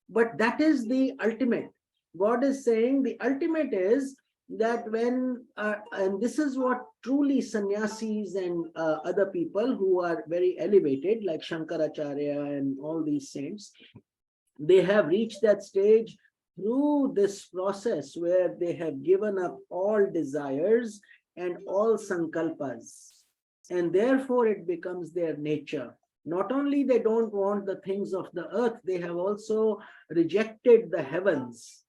but that is the ultimate. God is saying the ultimate is that when, and this is what truly sannyasis and other people who are very elevated, like Shankaracharya and all these saints, they have reached that stage through this process where they have given up all desires and all sankalpas. And therefore it becomes their nature. Not only they don't want the things of the earth, they have also rejected the heavens.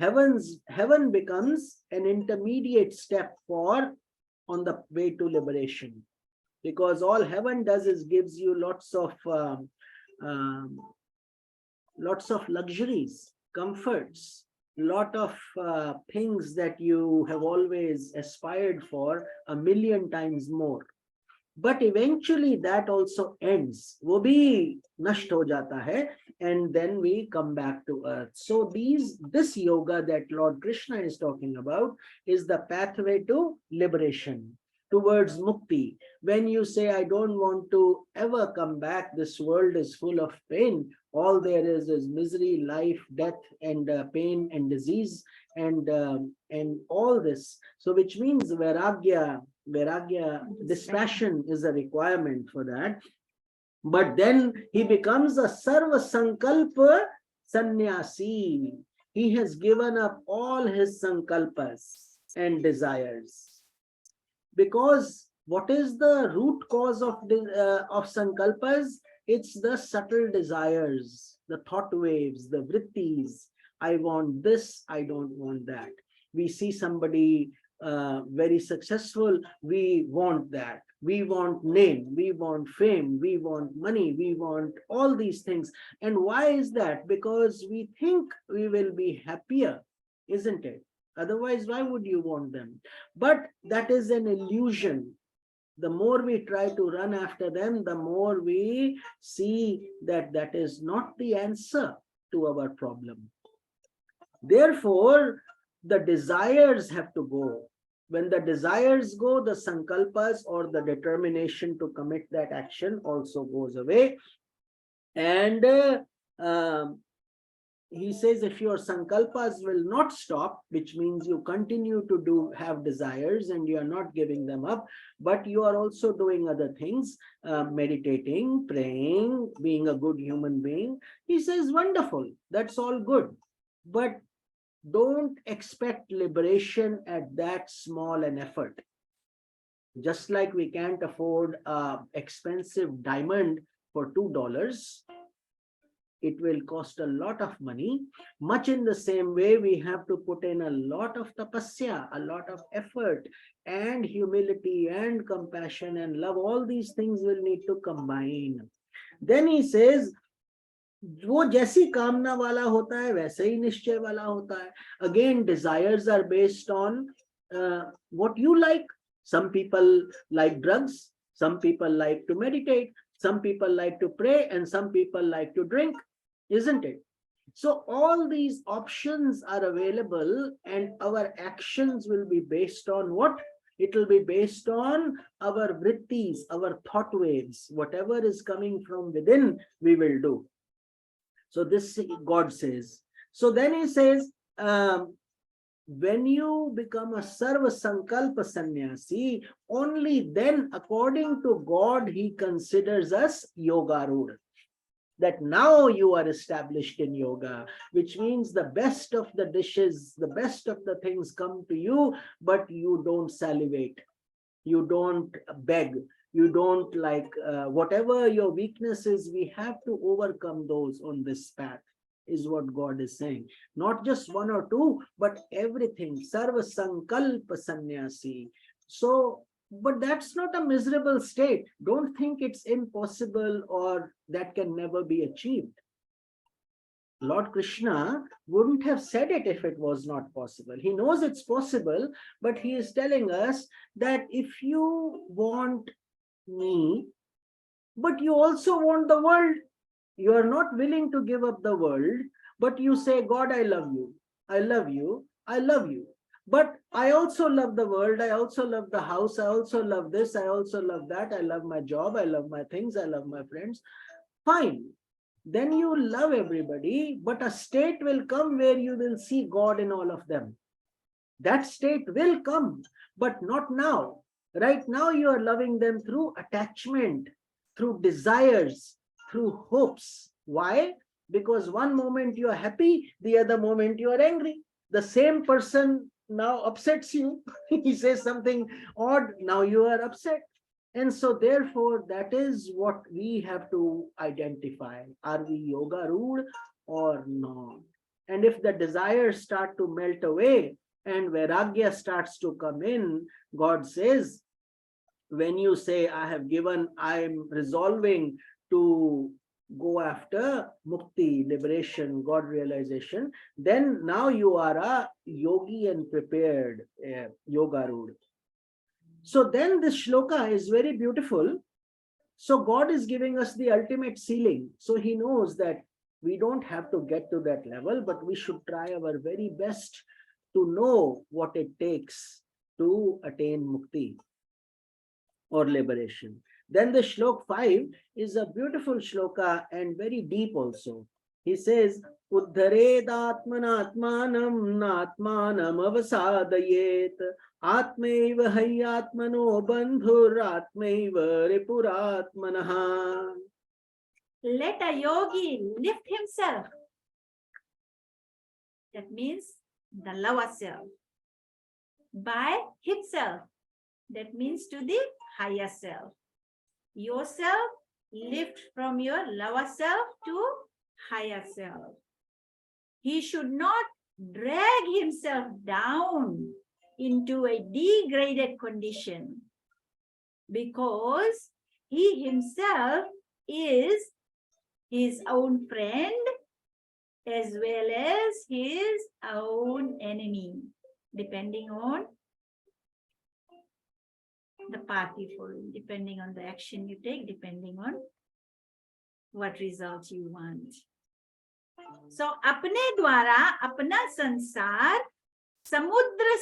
Heaven becomes an intermediate step on the way to liberation, because all heaven does is gives you lots of luxuries, comforts, lot of things that you have always aspired for 1,000,000 times more. But eventually that also ends. वो भी नष्ट हो जाता है, and then we come back to earth. So this yoga that Lord Krishna is talking about is the pathway to liberation, towards mukti. When you say, I don't want to ever come back, this world is full of pain, all there is misery, life, death, and pain and disease, and all this. So which means vairagya, dispassion is a requirement for that. But then he becomes a sarva sankalpa sannyasi. He has given up all his sankalpas and desires, because What is the root cause of sankalpas? It's the subtle desires, the thought waves, the vrittis. I want this, I don't want that. We see somebody very successful, we want that. We want name, we want fame, we want money, we want all these things. And why is that? Because we think we will be happier, isn't it? Otherwise, why would you want them? But that is an illusion. The more we try to run after them, the more we see that that is not the answer to our problem. Therefore, the desires have to go. When the desires go, the sankalpas or the determination to commit that action also goes away. And he says, if your sankalpas will not stop, which means you continue to have desires and you are not giving them up, but you are also doing other things, meditating, praying, being a good human being. He says, wonderful, that's all good. But don't expect liberation at that small an effort. Just like we can't afford an expensive diamond for $2, it will cost a lot of money. Much in the same way, we have to put in a lot of tapasya, a lot of effort, and humility and compassion and love. All these things will need to combine. Then he says, वो जैसी कामना वाला होता है वैसे ही निश्चय वाला होता है. Again, desires are based on what you like. Some people like drugs, some people like to meditate, some people like to pray, and some people like to drink, isn't it? So all these options are available, and our actions will be based on what? It will be based on our vrittis, our thought waves. Whatever is coming from within, we will do. So this God says. So then he says, when you become a Sarva Sankalpa Sannyasi, only then, according to God, he considers us Yogarudha. That now you are established in yoga, which means the best of the dishes, the best of the things come to you, but you don't salivate, you don't beg, you don't like, whatever your weakness is, we have to overcome those on this path, is what God is saying. Not just one or two, but everything. Sarva Sankalpa Sannyasi. So, but that's not a miserable state. Don't think it's impossible or that can never be achieved. Lord Krishna wouldn't have said it if it was not possible. He knows it's possible, but he is telling us that if you want me, but you also want the world, you are not willing to give up the world, but you say, God, I love you, I love you, I love you. But I also love the world, I also love the house, I also love this, I also love that, I love my job, I love my things, I love my friends. Fine. Then you love everybody, but a state will come where you will see God in all of them. That state will come, but not now. Right now, you are loving them through attachment, through desires, through hopes. Why? Because one moment you are happy, the other moment you are angry. The same person now upsets you. He says something odd, now you are upset. And so therefore, that is what we have to identify. Are we yoga ruled or not? And if the desires start to melt away and vairagya starts to come in, God says, when you say, I have given, I am resolving to go after mukti, liberation, God realization, then now you are a yogi and prepared yoga ruled. So then this shloka is very beautiful. So God is giving us the ultimate ceiling. So he knows that we don't have to get to that level, but we should try our very best to know what it takes to attain mukti or liberation. Then the shlok 5 is a beautiful shloka and very deep also. He says, Uddharedatmanatmanam natmanam avasadayet atmaiva hayatmano bandhur atmaiva ripuratmanaha. Let a yogi lift himself. That means the lower self. By himself. That means to the higher self. Yourself, lift from your lower self to higher self. He should not drag himself down into a degraded condition, because he himself is his own friend as well as his own enemy, depending on the path you follow, depending on the action you take, depending on what result you want. So, अपने द्वारा अपना संसार समुद्र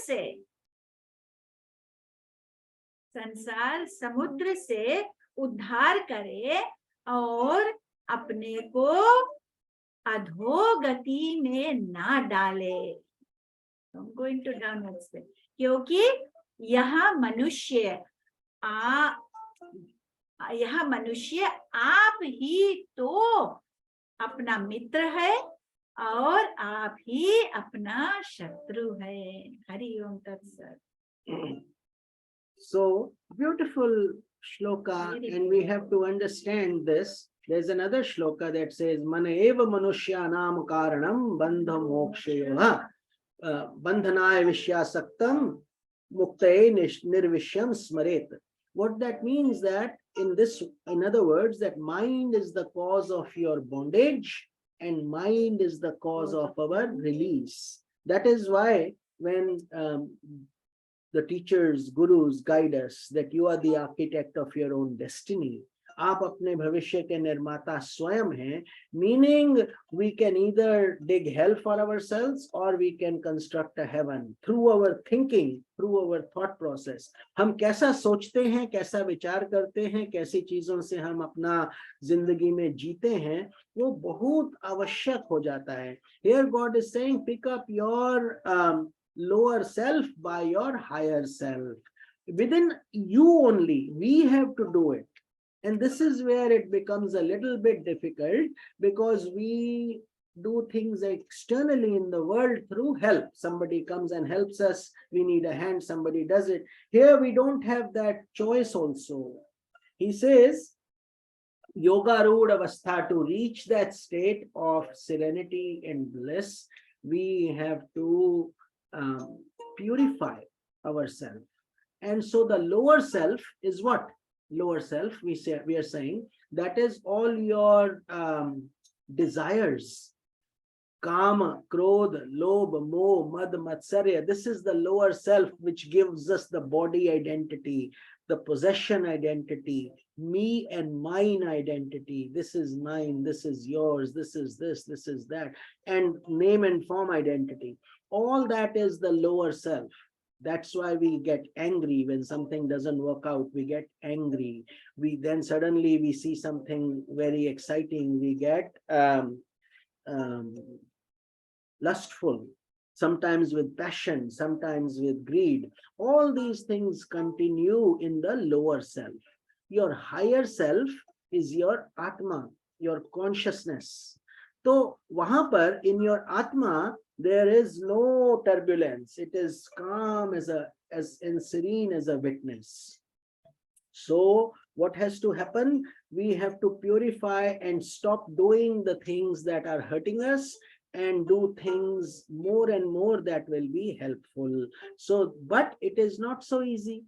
से उद्धार करे और अपने को अधोगति में ना डाले. I'm going to downwards there. क्योंकि यह मनुष्य आप ही तो अपना मित्र है और आप ही अपना शत्रु है. हरि ओम तत्सत. So beautiful shloka, and we have to understand this. There's another shloka that says, Mana eva manushyanam karanam bandha mokshayoha bandhanaya vishyasaktam muktaye nirvishyam smaret. What that means that in other words, that mind is the cause of your bondage and mind is the cause of our release. That is why when the teachers, gurus guide us that you are the architect of your own destiny. आप अपने भविष्य के निर्माता स्वयं हैं, meaning we can either dig hell for ourselves or we can construct a heaven through our thinking, through our thought process. हम कैसा सोचते हैं, कैसा विचार करते हैं, कैसी चीजों से हम अपना जिंदगी में जीते हैं, वो बहुत आवश्यक हो जाता है. Here God is saying, pick up your lower self by your higher self. Within you only, we have to do it. And this is where it becomes a little bit difficult, because we do things externally in the world through help. Somebody comes and helps us, we need a hand, somebody does it. Here we don't have that choice also. He says, Yoga Rudh Avastha, to reach that state of serenity and bliss, we have to purify ourselves. And so the lower self is what? Lower self, we are saying, that is all your desires. Kama, Krodha, Lobha, Moh, Mad, Matsarya. This is the lower self which gives us the body identity, the possession identity, me and mine identity. This is mine, this is yours, this is this is that, and name and form identity. All that is the lower self. That's why we get angry when something doesn't work out. We get angry. Then suddenly we see something very exciting. We get lustful, sometimes with passion, sometimes with greed. All these things continue in the lower self. Your higher self is your Atma, your consciousness. So, wahan par in your Atma, there is no turbulence. It is calm as serene as a witness. So what has to happen? We have to purify and stop doing the things that are hurting us and do things more and more that will be helpful. So, but it is not so easy.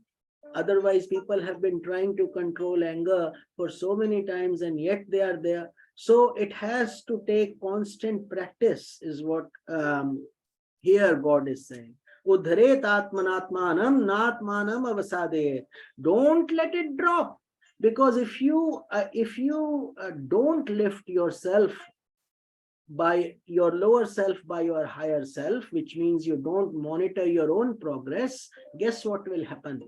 Otherwise, people have been trying to control anger for so many times and yet they are there. So it has to take constant practice, is what here God is saying. Udharet atmanatmanam natmanam avasadeyet. Don't let it drop, because if you don't lift yourself by your lower self by your higher self, which means you don't monitor your own progress, guess what will happen?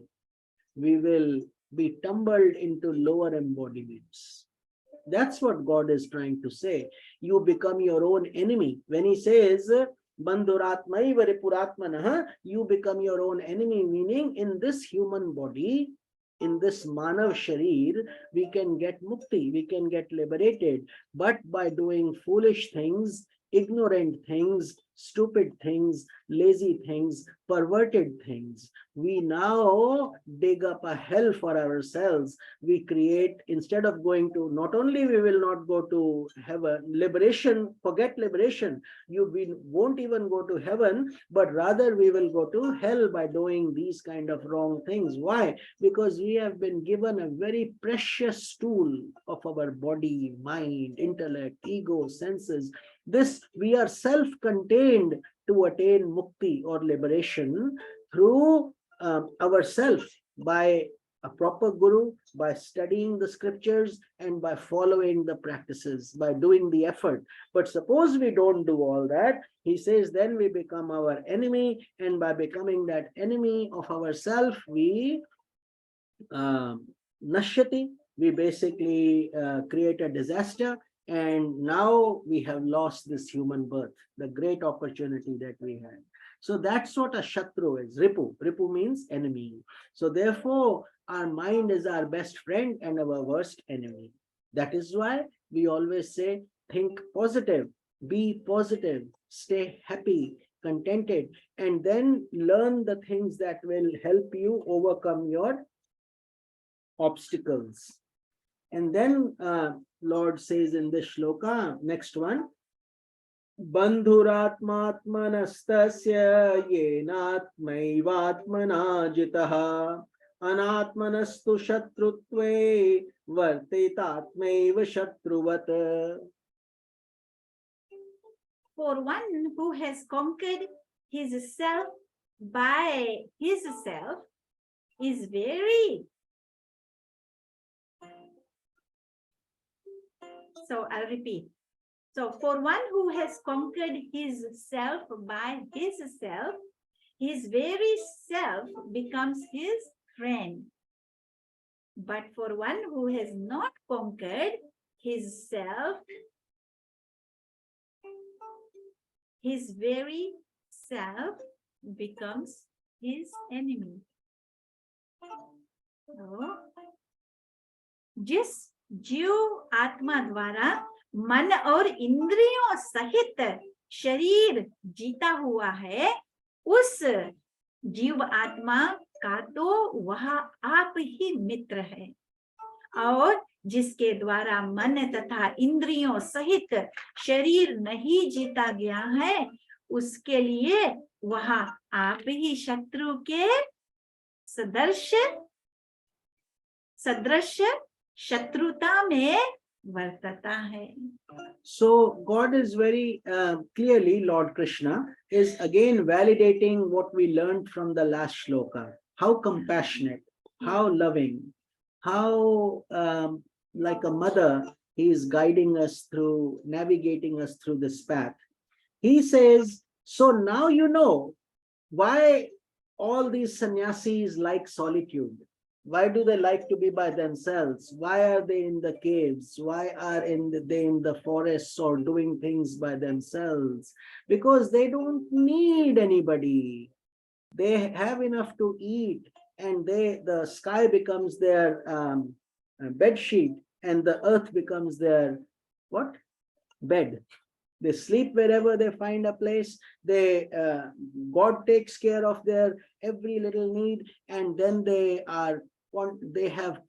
We will be tumbled into lower embodiments. That's what God is trying to say. You become your own enemy. When he says, Bandhuratmaiva ripuratmanaha, you become your own enemy, meaning in this human body, in this manav sharir, we can get mukti, we can get liberated. But by doing foolish things, ignorant things, stupid things, lazy things, perverted things. We now dig up a hell for ourselves. We create, instead of going to, not only we will not go to heaven, liberation, forget liberation, we won't even go to heaven, but rather we will go to hell by doing these kind of wrong things. Why? Because we have been given a very precious tool of our body, mind, intellect, ego, senses. This, we are self-contained to attain mukti or liberation through ourselves, by a proper guru, by studying the scriptures, and by following the practices, by doing the effort. But suppose we don't do all that, he says, then we become our enemy, and by becoming that enemy of ourselves, we nashyati, we basically create a disaster, and now we have lost this human birth, the great opportunity that we had. So that's what a shatru is. Ripu. Ripu means enemy. So therefore, our mind is our best friend and our worst enemy. That is why we always say, think positive, be positive, stay happy, contented, and then learn the things that will help you overcome your obstacles. And then Lord says in this shloka, next one, Bandhuratmatmanastasya yenatmaivatmana jitaha anatmanastu shatrutve vartetatmaiva shatruvat. For one who has conquered his self by his self is very... So I'll repeat. So for one who has conquered his self by his self, his very self becomes his friend. But for one who has not conquered his self, his very self becomes his enemy. So, जिस जीव आत्मा द्वारा मन और इंद्रियों सहित शरीर जीता हुआ है, उस जीव आत्मा का तो वह आप ही मित्र है, और जिसके द्वारा मन तथा इंद्रियों सहित शरीर नहीं जीता गया है, उसके लिए वह आप ही शत्रु के सदृश शत्रुता में वर्तता है. So God is very clearly, Lord Krishna is again validating what we learned from the last shloka. How compassionate, how loving, how like a mother, he is guiding us through, navigating us through this path. He says, so now you know why all these sannyasis like solitude. Why do they like to be by themselves? Why are they in the caves? Why are they in the forests or doing things by themselves? Because they don't need anybody. They have enough to eat, and the sky becomes their bed sheet, and the earth becomes their what? Bed. They sleep wherever they find a place. God takes care of their every little need, and then they have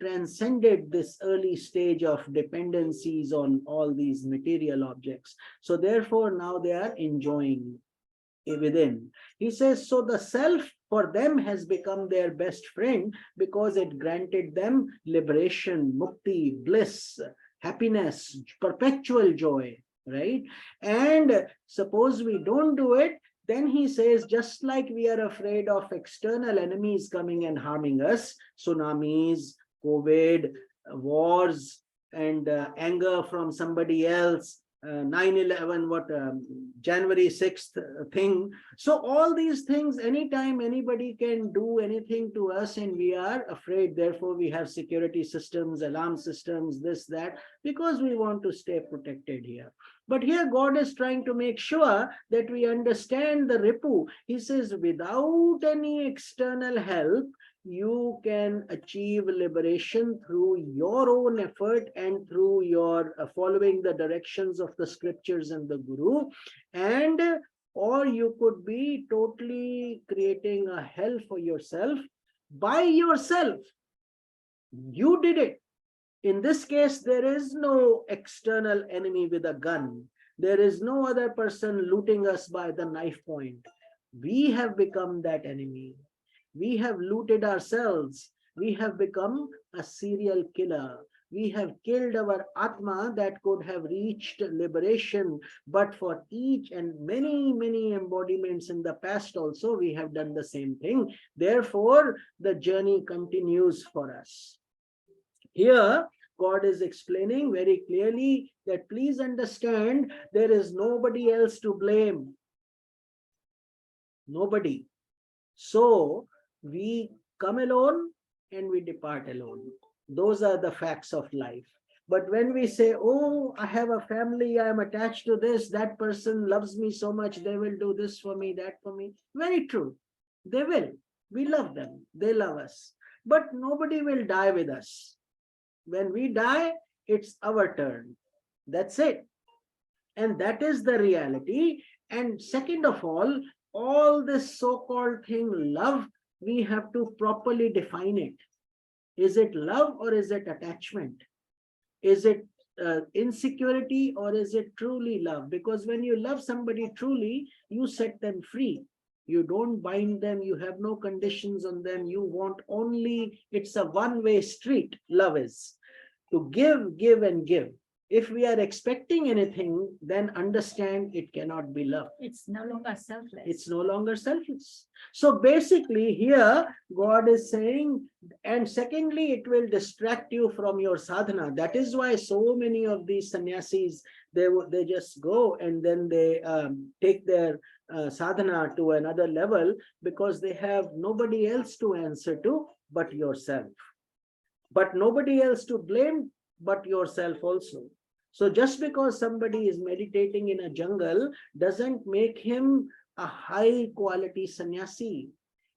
transcended this early stage of dependencies on all these material objects. So therefore now they are enjoying within. He says, so the self for them has become their best friend because it granted them liberation, mukti, bliss, happiness, perpetual joy. Right? And suppose we don't do it, then he says, just like we are afraid of external enemies coming and harming us, tsunamis, COVID, wars, and anger from somebody else, 9/11, January 6th thing. So all these things, anytime anybody can do anything to us and we are afraid, therefore we have security systems, alarm systems, this, that, because we want to stay protected here. But here God is trying to make sure that we understand the ripu. He says, without any external help, you can achieve liberation through your own effort and through your following the directions of the scriptures and the Guru, and or you could be totally creating a hell for yourself by yourself. You did it. In this case, there is no external enemy with a gun. There is no other person looting us by the knife point. We have become that enemy. We have looted ourselves. We have become a serial killer. We have killed our Atma that could have reached liberation, but for each and many, many embodiments in the past also, we have done the same thing. Therefore, the journey continues for us. Here, God is explaining very clearly that please understand, there is nobody else to blame. Nobody. So, we come alone and we depart alone. Those are the facts of life. But when we say, oh, I have a family, I am attached to this, that person loves me so much, they will do this for me, that for me. Very true. They will. We love them. They love us. But nobody will die with us. When we die, it's our turn. That's it. And that is the reality. And second of all this so-called thing, love, we have to properly define it. Is it love or is it attachment? Is it insecurity or is it truly love? Because when you love somebody truly, you set them free. You don't bind them. You have no conditions on them. You want only, it's a one-way street. Love is to give, give and give. If we are expecting anything, then understand it cannot be love. It's no longer selfless. It's no longer selfless. So basically here, God is saying, and secondly, it will distract you from your sadhana. That is why so many of these sannyasis, they just go and then they take their sadhana to another level because they have nobody else to answer to but yourself. But nobody else to blame but yourself also. So just because somebody is meditating in a jungle doesn't make him a high quality sannyasi.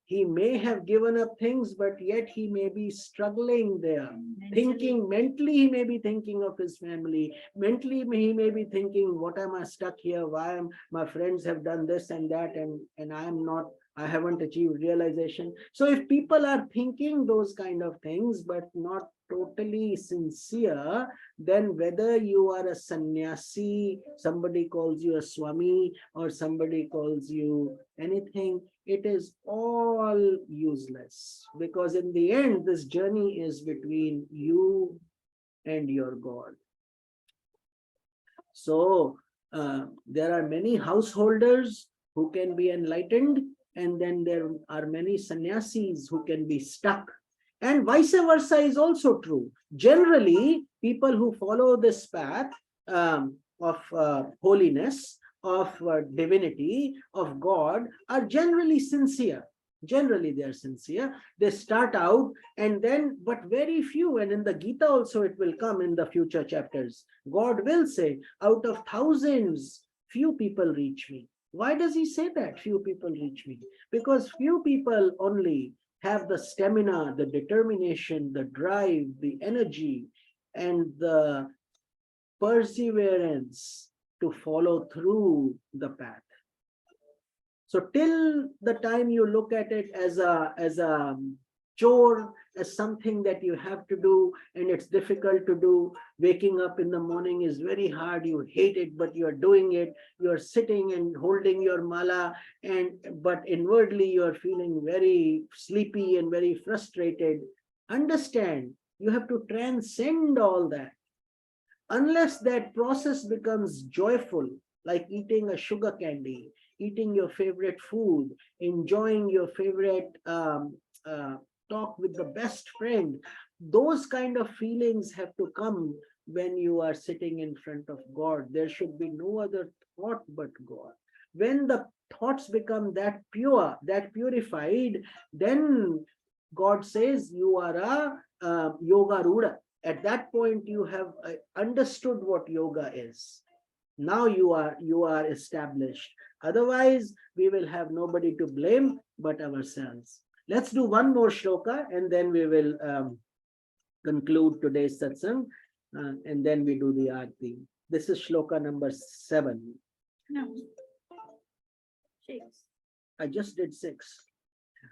He may have given up things, but yet he may be struggling there. Mentally, he may be thinking of his family. Mentally, he may be thinking, what am I stuck here? Why am my friends have done this and that, and I am not, I haven't achieved realization. So if people are thinking those kind of things, but not totally sincere, then whether you are a sannyasi, somebody calls you a Swami, or somebody calls you anything, it is all useless. Because in the end, this journey is between you and your God. So there are many householders who can be enlightened, and then there are many sannyasis who can be stuck. And vice versa is also true. Generally, people who follow this path of holiness, of divinity, of God, are generally sincere. Generally, they are sincere. They start out and then, but very few, and in the Gita also it will come in the future chapters. God will say, out of thousands, few people reach me. Why does he say that? Few people reach me. Because few people only have the stamina, the determination, the drive, the energy, and the perseverance to follow through the path. So till the time you look at it as a chore, as something that you have to do and it's difficult to do, waking up in the morning is very hard, you hate it, but you are doing it, you are sitting and holding your mala, but inwardly you are feeling very sleepy and very frustrated. Understand, you have to transcend all that. Unless that process becomes joyful, like eating a sugar candy, eating your favorite food, enjoying your favorite talk with the best friend, those kind of feelings have to come when you are sitting in front of God. There should be no other thought but God. When the thoughts become that pure, that purified, then God says you are a yoga ruda. At that point, you have understood what yoga is. Now you are established. Otherwise, we will have nobody to blame but ourselves. Let's do one more shloka and then we will conclude today's satsang, and then we do the aarti. This is shloka number 7. No. 6. I just did 6.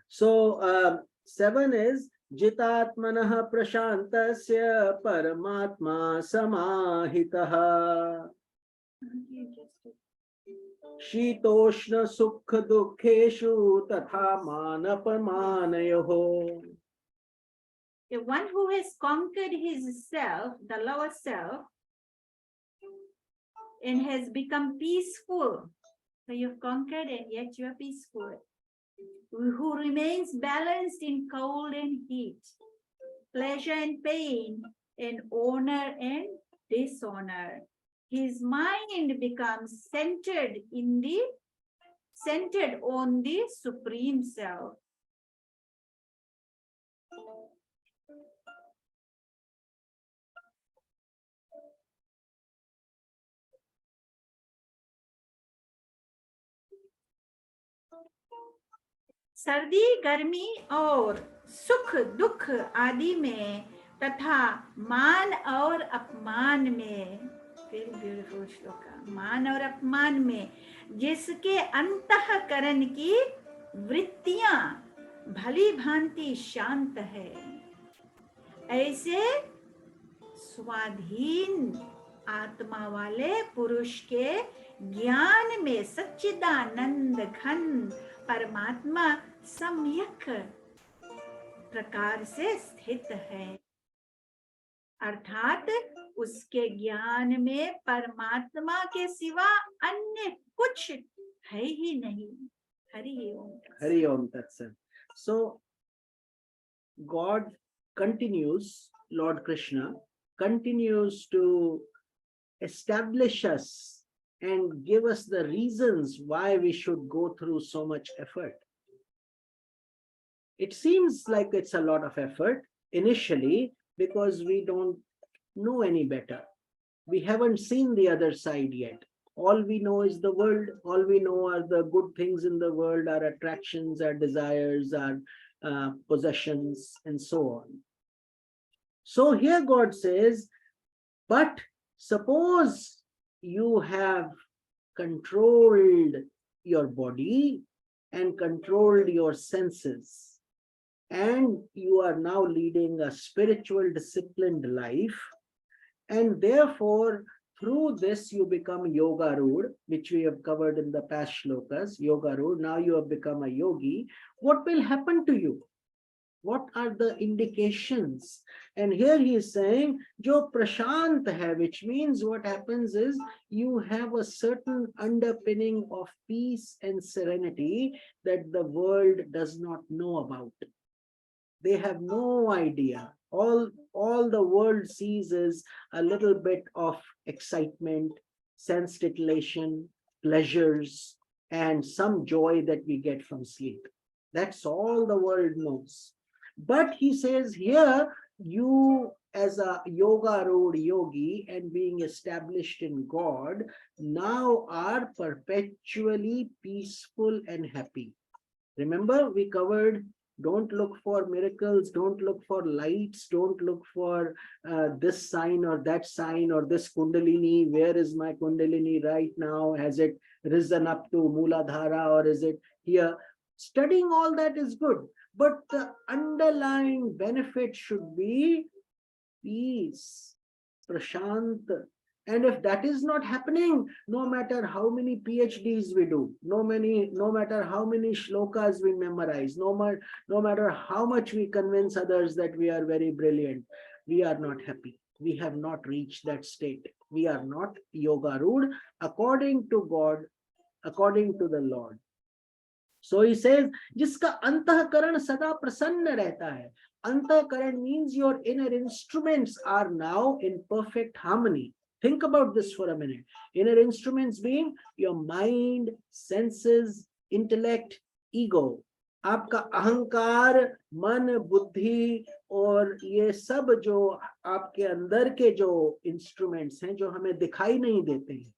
So 7 is Jitatmanah prashantasya paramatma samahitaha Shitoshna sukha dukheshu tatha manapamanayoho. The one who has conquered his self, the lower self, and has become peaceful. So you've conquered and yet you are peaceful. Who remains balanced in cold and heat, pleasure and pain, and honor and dishonor. His mind becomes centered on the Supreme Self. सर्दी गर्मी और सुख दुख आदि में तथा मान और अपमान में, वेरी ब्यूटीफुल श्लोका, मान और अपमान में जिसके अंतःकरण की वृत्तियां भली भांति शांत है, ऐसे स्वाधीन आत्मा वाले पुरुष के ज्ञान में सच्चिदानंद घन परमात्मा सम्यक प्रकार से स्थित है। अर्थात उसके ज्ञान में परमात्मा के सिवा अन्य कुछ है ही नहीं। हरि ओम। Hari Om Tat Sat. So God continues, Lord Krishna continues to establish us and give us the reasons why we should go through so much effort. It seems like it's a lot of effort initially because we don't know any better. We haven't seen the other side yet. All we know is the world. All we know are the good things in the world, our attractions, our desires, our possessions, and so on. So here God says, but suppose you have controlled your body and controlled your senses, and you are now leading a spiritual disciplined life, and therefore through this you become yoga rood, which we have covered in the past shlokas, yoga rood. Now you have become a yogi. What will happen to you? What are the indications? And here he is saying, Jo prashant hai, which means what happens is you have a certain underpinning of peace and serenity that the world does not know about. They have no idea. All the world sees is a little bit of excitement, sense titillation, pleasures, and some joy that we get from sleep. That's all the world knows. But he says here, you as a yoga road yogi and being established in God, now are perpetually peaceful and happy. Remember, we covered, don't look for miracles, don't look for lights, don't look for this sign or that sign or this kundalini. Where is my kundalini right now? Has it risen up to Mooladhara or is it here? Studying all that is good, but the underlying benefit should be peace, prashant. And if that is not happening, no matter how many PhDs we do, no matter how many shlokas we memorize, no matter how much we convince others that we are very brilliant, we are not happy. We have not reached that state. We are not yoga rood according to God, according to the Lord. So he says, jiska antahkaran sada prasanna rehta hai. Antahkaran means your inner instruments are now in perfect harmony. Think about this for a minute. Inner instruments being your mind, senses, intellect, ego. आपका अहंकार, मन, बुद्धि और ये सब जो आपके अंदर के जो इंस्ट्रूमेंट्स हैं जो हमें दिखाई नहीं देते हैं.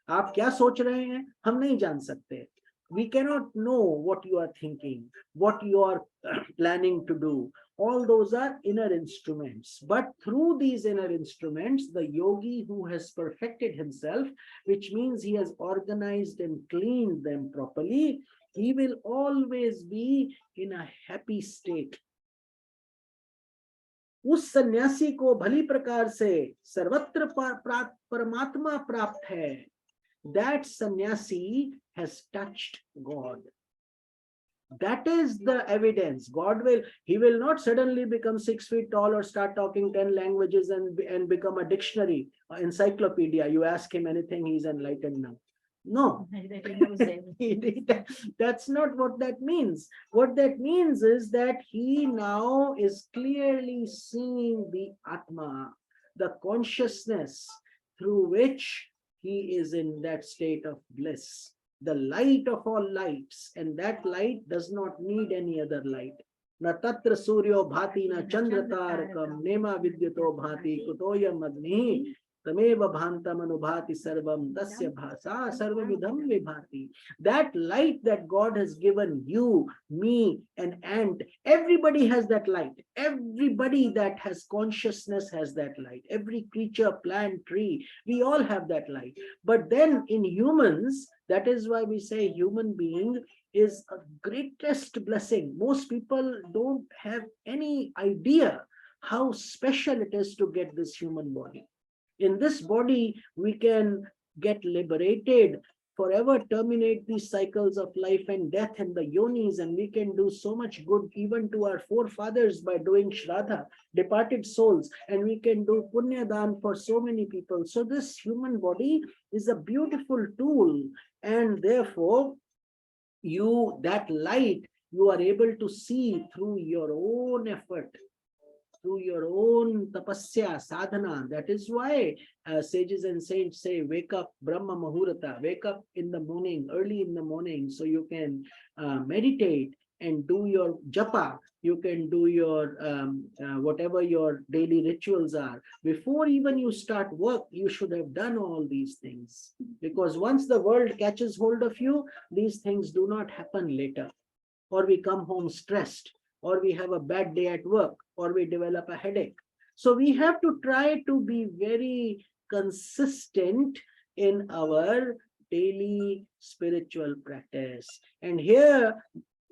आप क्या सोच रहे हैं हम नहीं जान सकते, We cannot know what you are thinking, what you are planning to do. All those are inner instruments. But through these inner instruments, the yogi who has perfected himself, which means he has organized and cleaned them properly, he will always be in a happy state. उस सन्यासी को भली प्रकार से सर्वत्र परमात्मा प्राप्त है. That sannyasi has touched God. That is the evidence. He will not suddenly become 6 feet tall or start talking 10 languages and become a dictionary, encyclopedia. You ask him anything, he's enlightened now. No, that's not what that means. What that means is that he now is clearly seeing the Atma, the consciousness through which he is in that state of bliss, the light of all lights, and that light does not need any other light. Na tatra suryo bhati na chandra tarakam nema vidyuto bhati kutoyam agni tameva bhantam anubhati sarvam tasya bhasa sarvavidham vibhati. That light that God has given you, me, and ant, everybody has that light. Everybody that has consciousness has that light. Every creature, plant, tree, we all have that light. But then in humans, that is why we say human being is a greatest blessing. Most people don't have any idea how special it is to get this human body. In this body, we can get liberated, forever terminate these cycles of life and death and the yonis, and we can do so much good even to our forefathers by doing shraddha, departed souls, and we can do punya dan for so many people. So this human body is a beautiful tool, and therefore that light you are able to see through your own effort, through your own tapasya, sadhana. That is why sages and saints say, wake up Brahma Muhurata, wake up in the morning, early in the morning, so you can meditate and do your japa. You can do your whatever your daily rituals are. Before even you start work, you should have done all these things. Because once the world catches hold of you, these things do not happen later. Or we come home stressed, or we have a bad day at work, or we develop a headache. So we have to try to be very consistent in our daily spiritual practice. And here,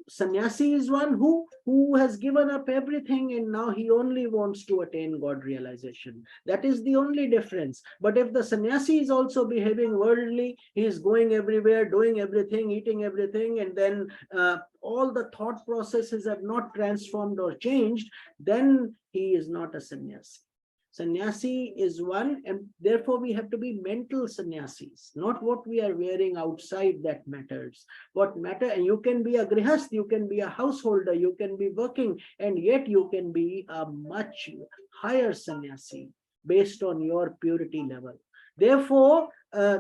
sannyasi is one who has given up everything, and now he only wants to attain God realization. That is the only difference. But if the sannyasi is also behaving worldly, he is going everywhere, doing everything, eating everything, and then all the thought processes have not transformed or changed, then he is not a sannyasi. Sannyasi is one, and therefore we have to be mental sannyasis, not what we are wearing outside that matters. What matter, and you can be a grihast, you can be a householder, you can be working, and yet you can be a much higher sannyasi based on your purity level. Therefore,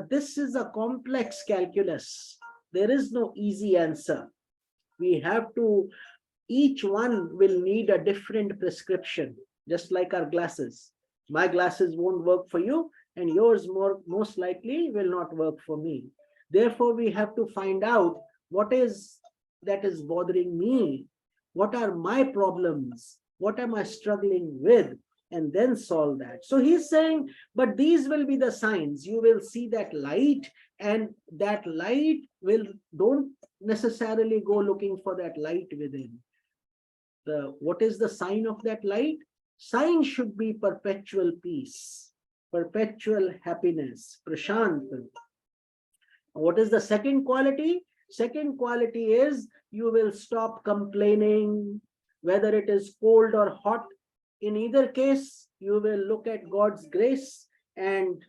this is a complex calculus. There is no easy answer. We have to, each one will need a different prescription, just like our glasses. My glasses won't work for you, and yours most likely will not work for me. Therefore, we have to find out what is that is bothering me, what are my problems, what am I struggling with, and then solve that. So he's saying, but these will be the signs. You will see that light, and that light don't necessarily go looking for that light within. What is the sign of that light? Sign should be perpetual peace, perpetual happiness, prashanta. What is the second quality? Second quality is you will stop complaining, whether it is cold or hot. In either case, you will look at God's grace and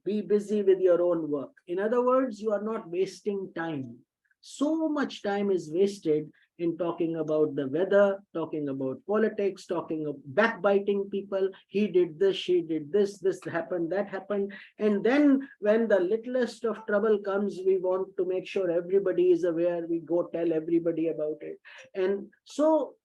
be busy with your own work. In other words, you are not wasting time. So much time is wasted in talking about the weather, talking about politics, talking of backbiting people. He did this, she did this, this happened, that happened. And then when the littlest of trouble comes, we want to make sure everybody is aware. We go tell everybody about it. And so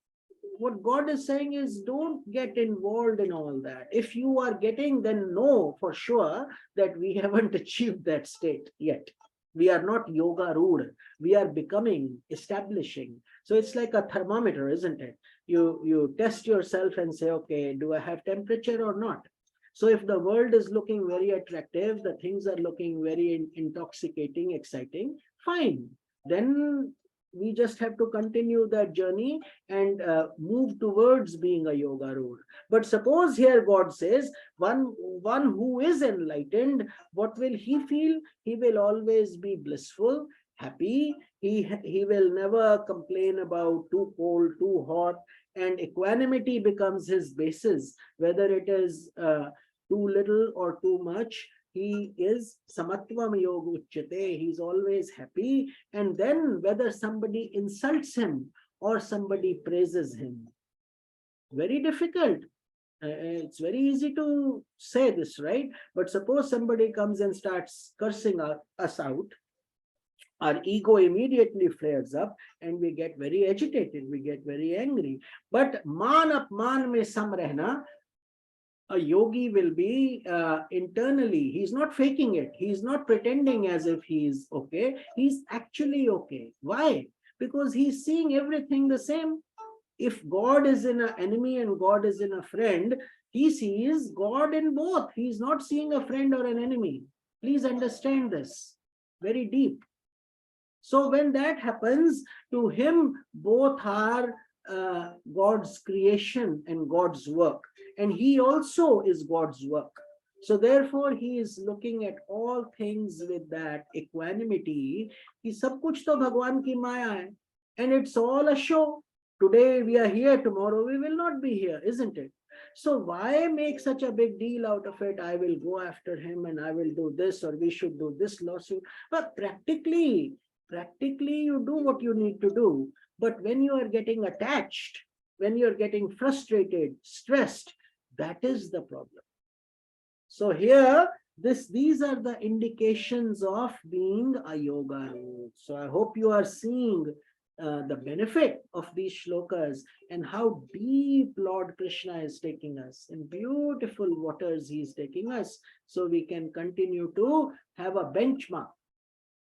what God is saying is, don't get involved in all that. If you are getting, then know for sure that we haven't achieved that state yet. We are not yoga ruled. We are becoming, establishing. So it's like a thermometer, isn't it? You test yourself and say, okay, do I have temperature or not? So if the world is looking very attractive, the things are looking very intoxicating, exciting, fine. Then we just have to continue that journey and move towards being a yoga rule. But suppose here God says, one who is enlightened, what will he feel? He will always be blissful, happy. He will never complain about too cold, too hot, and equanimity becomes his basis, whether it is too little or too much. He is samatvam yoga uchyate. He's always happy. And then whether somebody insults him or somebody praises him, very difficult. It's very easy to say this, right? But suppose somebody comes and starts cursing us out, our ego immediately flares up and we get very agitated, we get very angry. But man apman mein sam rehna, a yogi will be internally, he's not faking it. He's not pretending as if he's okay. He's actually okay. Why? Because he's seeing everything the same. If God is in an enemy and God is in a friend, he sees God in both. He's not seeing a friend or an enemy. Please understand this very deep. So when that happens, to him, both are God's creation and God's work. And he also is God's work. So therefore, he is looking at all things with that equanimity. Ki sab kuch to Bhagwan ki maya hai. And it's all a show. Today we are here, tomorrow we will not be here, isn't it? So why make such a big deal out of it? I will go after him and I will do this, or we should do this lawsuit. But practically you do what you need to do. But when you are getting attached, when you're getting frustrated, stressed, that is the problem. So here, these are the indications of being a yoga rule. So I hope you are seeing the benefit of these shlokas and how deep Lord Krishna is taking us. In beautiful waters he is taking us, so we can continue to have a benchmark.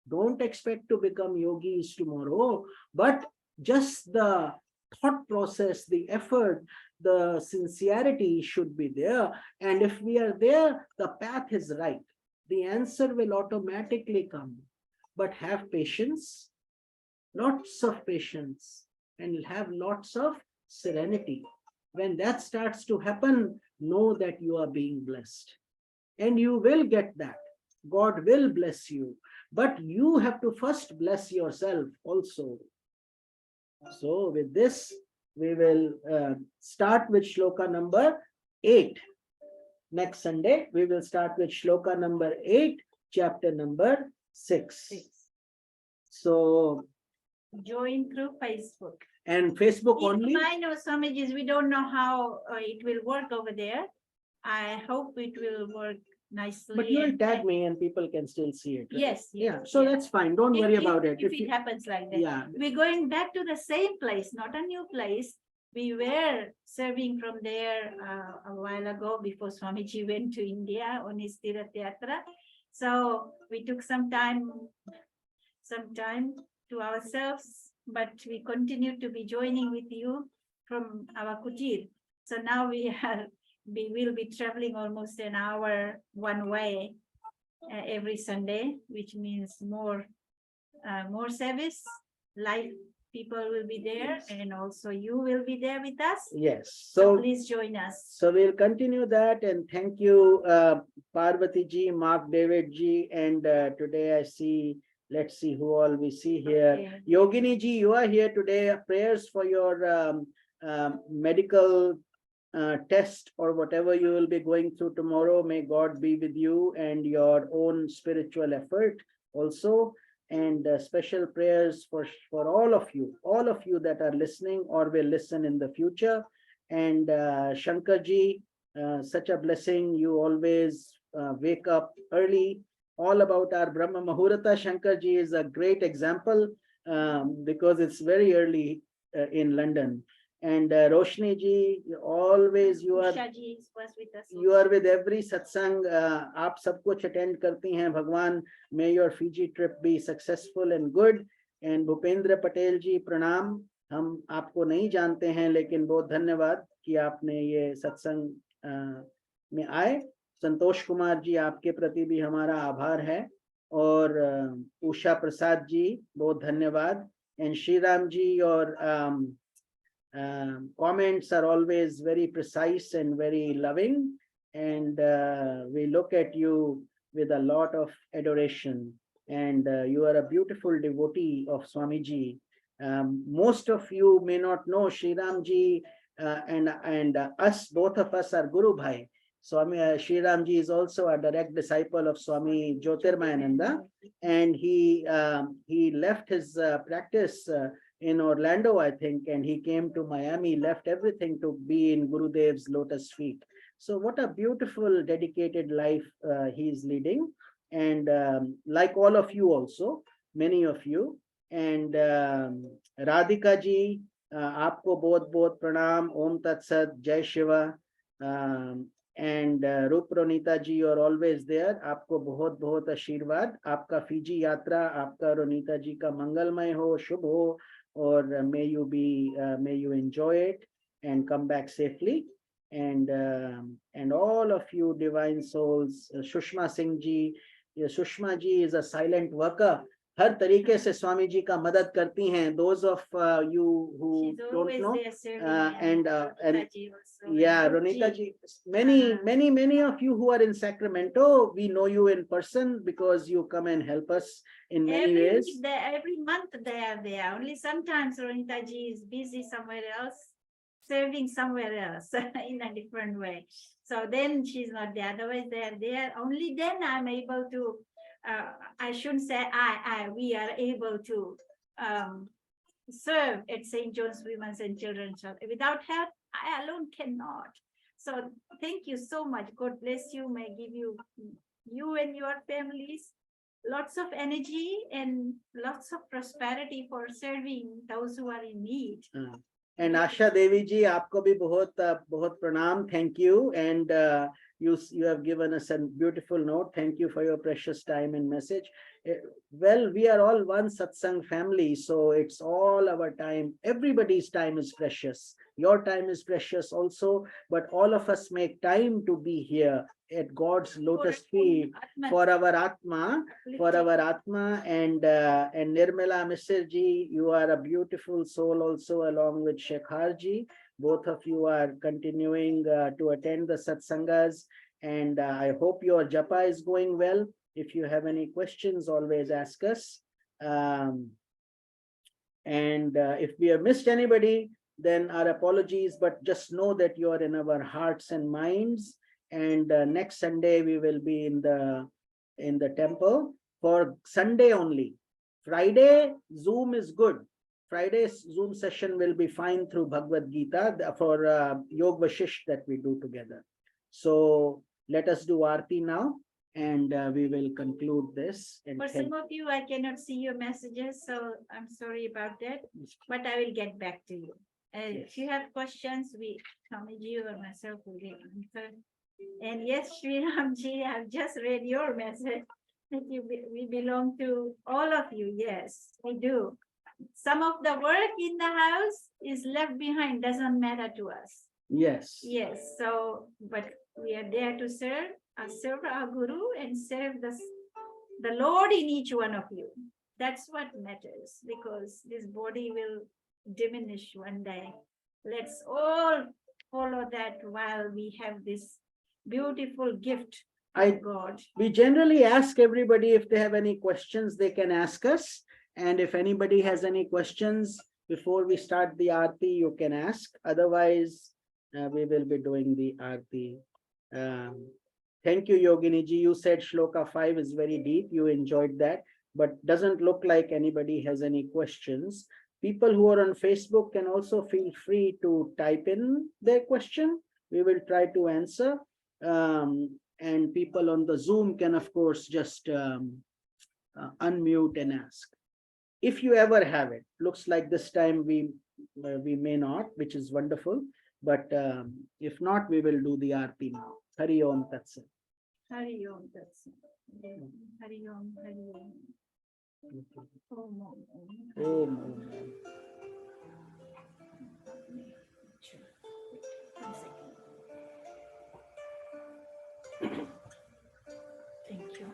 Don't expect to become yogis tomorrow, but just the thought process, the effort, the sincerity should be there. And if we are there, the path is right. The answer will automatically come. But have patience, lots of patience, and have lots of serenity. When that starts to happen, know that you are being blessed. And you will get that. God will bless you. But you have to first bless yourself also. So with this, we will start with shloka number 8. Next Sunday, we will start with shloka number 8, chapter number 6. So Join through Facebook. And Facebook only? I know, Swamijis, we don't know how it will work over there. I hope it will work nicely. But you will tag me and people can still see it. Right? Yes. Yeah, so that's fine. Don't worry about it. If it happens like that. Yeah. We're going back to the same place, not a new place. We were serving from there a while ago before Swamiji went to India on his Tirath Yatra. So we took some time to ourselves, but we continue to be joining with you from our kutir. So now we will be traveling almost an hour one way every Sunday, which means more service. Live people will be there, yes. And also you will be there with us. Yes. So please join us. So we'll continue that, and thank you, Parvati ji, Mark David ji, and today I see. Let's see who all we see here. Okay. Yogini ji, you are here today. Prayers for your medical test or whatever you will be going through tomorrow. May God be with you and your own spiritual effort also. And special prayers for all of you that are listening or will listen in the future. And Shankar ji, such a blessing. You always wake up early. All about our Brahma Muhurta. Shankar ji is a great example because it's very early in London. And Roshni ji, always you are was with us. you are with every satsang. आप सब कुछ attend करती हैं. भगवान, may your Fiji trip be successful and good. And Bhupendra Patel ji, pranam. हम आपको नहीं जानते हैं, लेकिन बहुत धन्यवाद कि आपने ये सत्संग में आए. संतोष कुमार जी, आपके प्रति भी हमारा आभार है. और उषा प्रसाद जी, बहुत धन्यवाद. And Shriram ji, your comments are always very precise and very loving, and we look at you with a lot of adoration. And you are a beautiful devotee of Swamiji. Most of you may not know Shriram ji, and us, both of us are Guru Bhai. Swami Shriram ji is also a direct disciple of Swami Jyotirmayananda, and he left his practice in Orlando, I think, and he came to Miami, left everything to be in Gurudev's lotus feet. So what a beautiful, dedicated life he is leading. And like all of you also, many of you. And Radhika ji, aapko bahut bahut pranam, Om Tat Sat, Jai Shiva. And Rup Ronita ji, you are always there. Aapko bahut bahut आशीर्वाद. Aapka Fiji yatra, aapka Ronita ji ka mangalmay ho, shubh ho, or may you enjoy it and come back safely. And all of you divine souls, Sushma Singh ji, Sushma ji is a silent worker. हर तरीके से स्वामी जी का मदद करती हैं. Those of you who don't know, and yeah, Ronita ji, many of you who are in Sacramento, we know you in person because you come and help us in many ways. Every month they are there. Only sometimes Ronita ji is busy somewhere else, serving somewhere else in a different way. So then she's not there. Otherwise they are there. Only then I'm able to. I shouldn't say we are able to serve at St. John's Women's and Children's Church. Without help, I alone cannot. So thank you so much. God bless you. May give you and your families lots of energy and lots of prosperity for serving those who are in need. And Asha Devi ji, aapko bhi bahut pranam. Thank you. And you have given us a beautiful note. Thank you for your precious time and message. Well, we are all one satsang family, so it's all our time. Everybody's time is precious. Your time is precious also, but all of us make time to be here at God's lotus feet for our Atma, and Nirmala Misir ji, you are a beautiful soul also, along with Shekhar ji. Both of you are continuing to attend the satsangas, and I hope your japa is going well. If you have any questions, always ask us. And if we have missed anybody, then our apologies, but just know that you are in our hearts and minds. And next Sunday we will be in the temple for Sunday only. Friday Zoom is good. Friday's Zoom session will be fine through Bhagavad Gita for Yog Vashish that we do together. So let us do Aarti now, and we will conclude this. And for some of you, I cannot see your messages, so I'm sorry about that, but I will get back to you. Yes. If you have questions, Swamiji or myself will answer. And yes, Sri Ramji, I've just read your message that we belong to all of you. Yes, we do. Some of the work in the house is left behind, doesn't matter to us. Yes. Yes. So, but we are there to serve our Guru and serve the Lord in each one of you. That's what matters, because this body will diminish one day. Let's all follow that while we have this beautiful gift of God. We generally ask everybody if they have any questions, they can ask us. And if anybody has any questions before we start the Aarti, you can ask. Otherwise, we will be doing the Aarti. Thank you, Yogini ji. You said Shloka 5 is very deep. You enjoyed that, but doesn't look like anybody has any questions. People who are on Facebook can also feel free to type in their question. We will try to answer. And people on the Zoom can, of course, just unmute and ask. If you ever have it, looks like this time we we may not, which is wonderful. But if not, we will do the Aarti now. Hari Om Tat Sat. Hari Om Tat Sat. Hari Om, Hari Om. Om, Om, Om. Om, Om. One second. Thank you.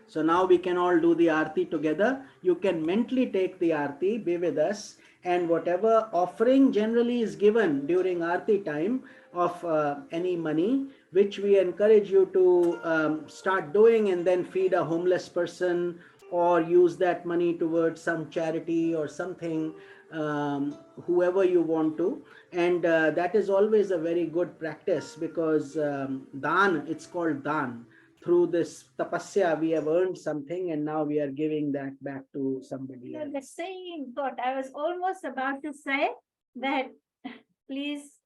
So now we can all do the Aarti together. You can mentally take the Aarti, be with us, and whatever offering generally is given during Aarti time of any money, which we encourage you to start doing, and then feed a homeless person or use that money towards some charity or something, whoever you want to. And that is always a very good practice, because Dan, it's called Dan. Through this tapasya, we have earned something, and now we are giving that back to somebody else. The same thought. I was almost about to say that, please,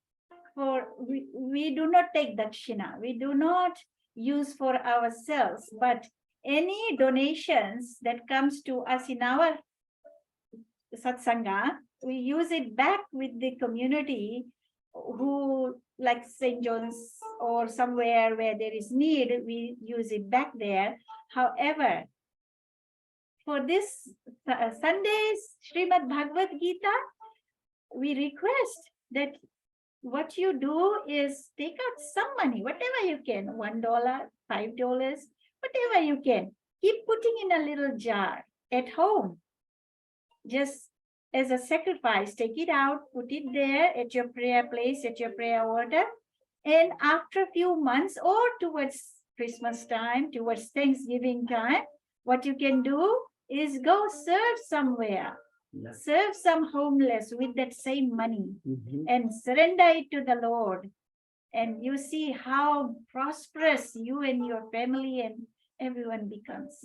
we do not take dakshina. We do not use for ourselves, but any donations that comes to us in our satsanga, we use it back with the community who, like St. John's or somewhere where there is need, we use it back there. However, for this Sunday's Srimad Bhagavad Gita, we request that what you do is take out some money, whatever you can, $1, $5, whatever you can. Keep putting in a little jar at home, just as a sacrifice. Take it out, put it there at your prayer place, at your prayer order. And after a few months or towards Christmas time, towards Thanksgiving time, what you can do is go serve somewhere. Serve some homeless with that same money and surrender it to the Lord. And you see how prosperous you and your family and everyone becomes.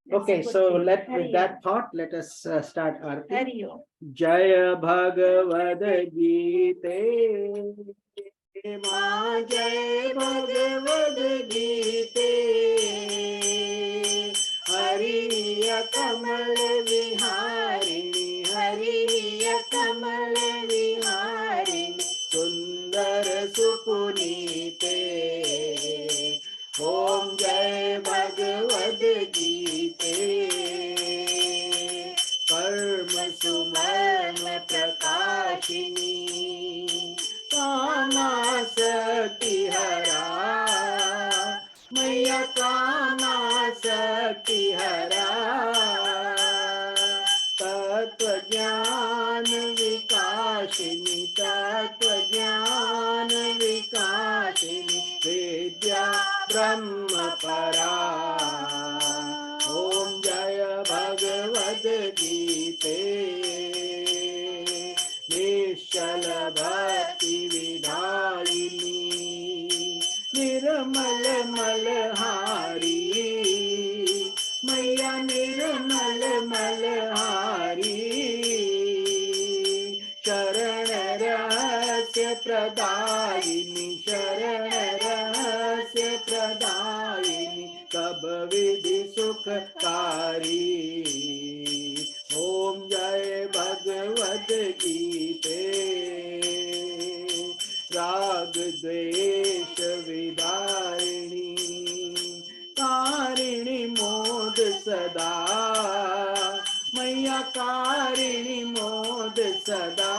That's Okay, a good so thing. with that thought, let us start Aarti. Hari Om. Jaya Bhagavad Gita. Ma Jai Bhagavad Gita. Hariya Kamal Viharini, Hariya Kamal Viharini, Sundar Supunite. Om Jai Bhagavad Gita. Karma Sumarma Prakashini, Kama Sakti Hara, Maya Kama Sakti Hara. Tattva Jnana Vikashini, Tattva Jnana Vikashini, Vidya Brahma Para. Om Jaya Bhagavad Gita. Nishala Bhakti Vidayini, Nirmal Malhari, Maya Nirmal Malhari. Sharana Rahasya Pradayini, Sharana Rahasya Pradayini, Sab Vidhi Sukhkari. Om Jai Bhagavad Gita. Rag Dvesha Vidarini, Karini Mod Sada, Maya Karini Mod Sada.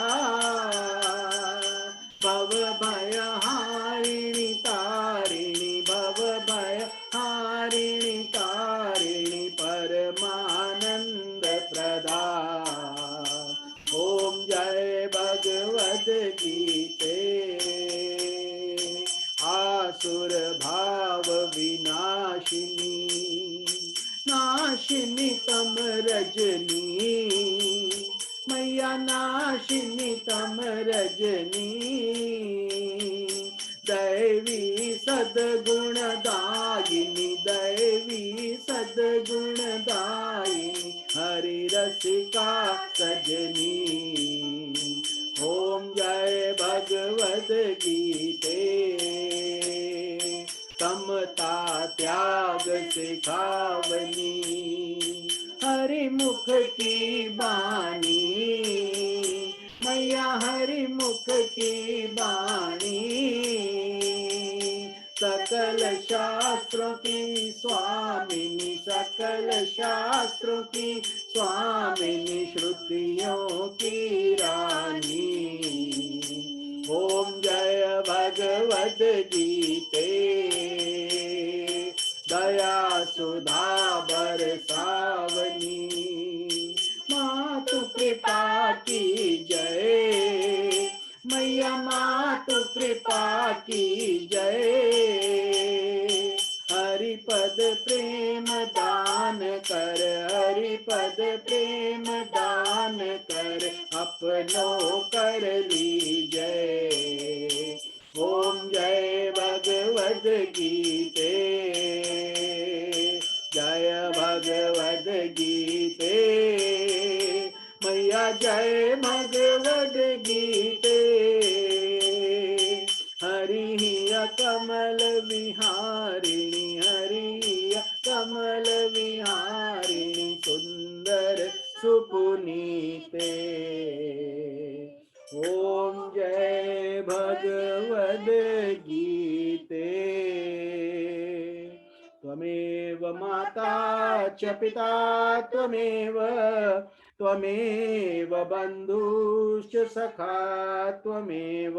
Bhava Bhaya Harini Tarini, Bhava Bhaya Harini Tarini, Paramananda Prada. Om Jai Bhagavad Gita. Asura Bhava Vinashini, Nashini Tam Rajani, Maya Nashini Tam Rajani. Devi Sadguna Dayini, Devi Sadguna Dayini, Hari Rasika Sajani. Om Jai Bhagavad Gita. Kamta Tyag Sikhavani, Hari Mukh Ki Bani, मैया हरि मुख की बाणी, सकल शास्त्रों की स्वामिनी, सकल शास्त्रों की स्वामिनी, श्रुतियों की रानी। ओम जय भगवद गीते, दया सुधा बरसावनी। मातु कृपा की जय, मैया मातु कृपा की जय। हरिपद प्रेम दान कर, हरिपद प्रेम दान कर, अपनों कर लीजय। ओम जय भगवद गीते, जय भगवद गीते, मैया जय भगवद गीते। हरि कमल विहारिणी, हरि कमल विहारिणी, सुंदर सुपुनीते। ओम जय भगवद गीते। त्वमेव माता च पिता त्वमेव, त्वमेव बन्धुश्च सखा त्वमेव,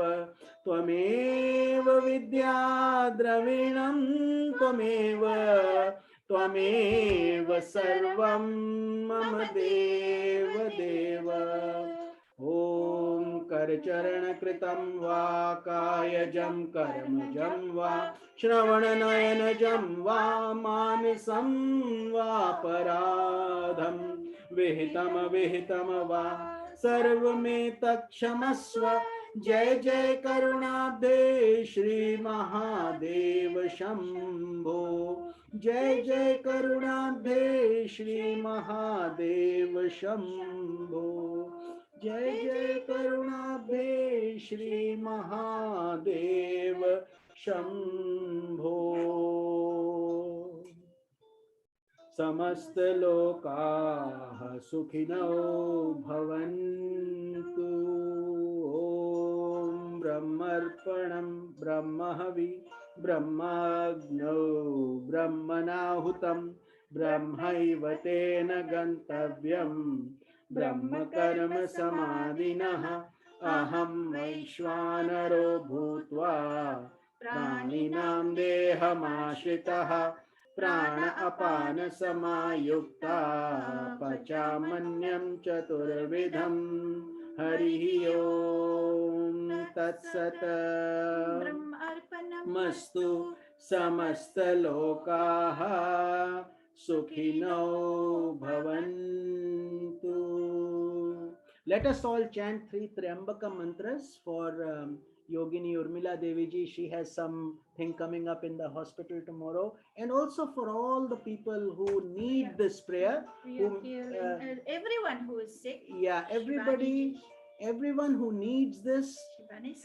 त्वमेव विद्या द्रविणं त्वमेव, त्वमेव सर्वं मम देव देव। ॐ करचरणकृतं वा कायजं कर्मजं वा श्रवणनयनजं वा मानसं वापराधं विहितं विहितं वा सर्वमेतत्क्षमस्व। जय जय करुणाब्धे श्री महादेव शंभो, जय जय करुणाब्धे श्री महादेव शंभो, जय जय करुणाब्धे श्री महादेव शंभो। समस्त लोकाः सुखिनो भवन्तु। ॐ ब्रह्मर्पणं ब्रह्महवि ब्रह्माग्नौ ब्रह्मणाहुतं ब्रह्मैव तेन गन्तव्यं ब्रह्म कर्म समाधिनः। अहं वैश्वानरो भूत्वा प्राणिनां देहमाश्रितः प्राण अपान समायुक्ता पचामन्यं चतुर्विधं। हरि ओम तत्सत्। मस्तु समस्त लोकाः सुखिनो भवन्तु। Let us all chant 3 Triambaka mantras for Yogini Urmila Devi ji. She has something coming up in the hospital tomorrow, and also for all the people who need this prayer. Everyone who is sick. Yeah, everybody, everyone who needs this.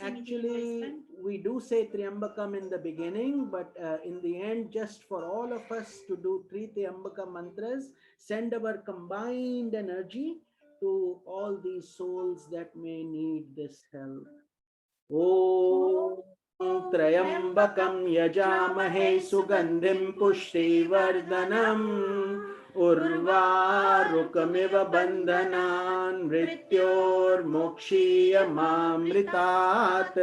Actually, we do say Triambakam in the beginning, but in the end, just for all of us to do 3 Triambaka mantras, send our combined energy to all these souls that may need this help. Om Triambakam yajamahe sugandhim pushtivardhanam urvarukamiva bandhanan mrityor mokshiyamamritat.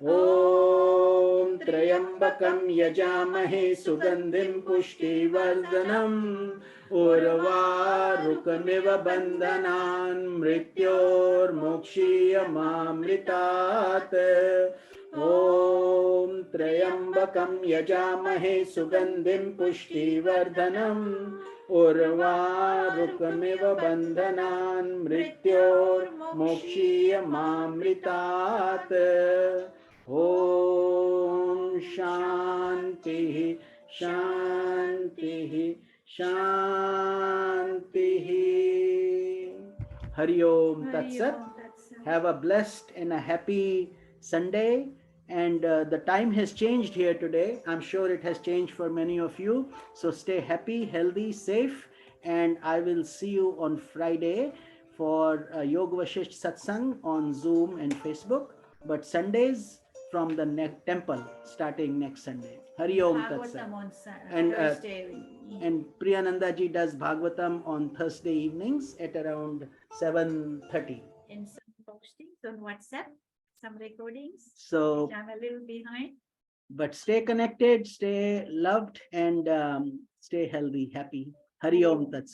Om Triambakam yajamahe sugandhim pushtivardhanam urvarukamiva bandhanan mrityor mokshiyamamritat. Om Triambakam yajamahe sugandhim pushtivardhanam urvarukamiva bandhanan mrityor mokshiyamamritat. Om Shanti Shanti Shanti. Hari Om Tat Sat. Have a blessed and a happy Sunday. And the time has changed here today. I'm sure it has changed for many of you. So stay happy, healthy, safe. And I will see you on Friday for Yoga Vashisht Satsang on Zoom and Facebook, but Sundays from the temple starting next Sunday. Hari Om Tat Sat. Bhagavatam on And, Thursday. And Priyananda ji does Bhagavatam on Thursday evenings at around 7:30. And some postings on WhatsApp, some recordings. So, I'm a little behind. but stay connected, stay loved, and stay healthy, happy. Hari Om Tat Sat.